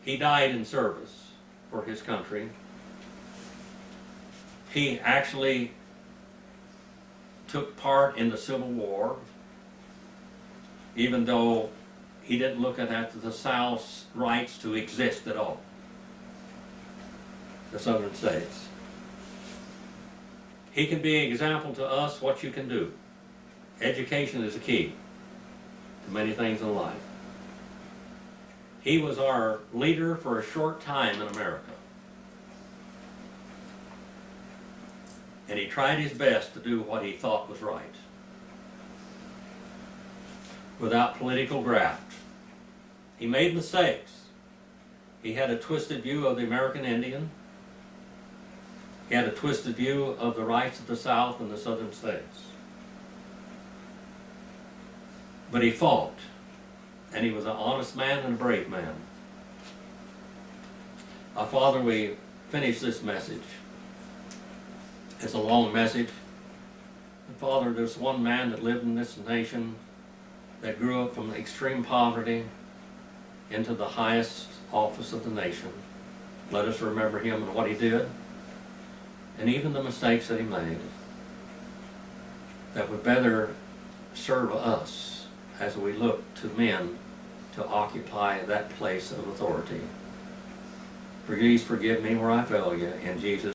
He died in service for his country. He actually took part in the Civil War, even though he didn't look at the South's rights to exist at all, the Southern states. He can be an example to us what you can do. Education is a key to many things in life. He was our leader for a short time in America. And he tried his best to do what he thought was right, without political graft. He made mistakes. He had a twisted view of the American Indian. He had a twisted view of the rights of the South and the Southern states. But he fought, and he was an honest man and a brave man. Father, we finish this message. It's a long message. And Father, there's one man that lived in this nation that grew up from extreme poverty into the highest office of the nation. Let us remember him and what he did, and even the mistakes that he made, that would better serve us as we look to men to occupy that place of authority. Please forgive me where I fail you, in Jesus'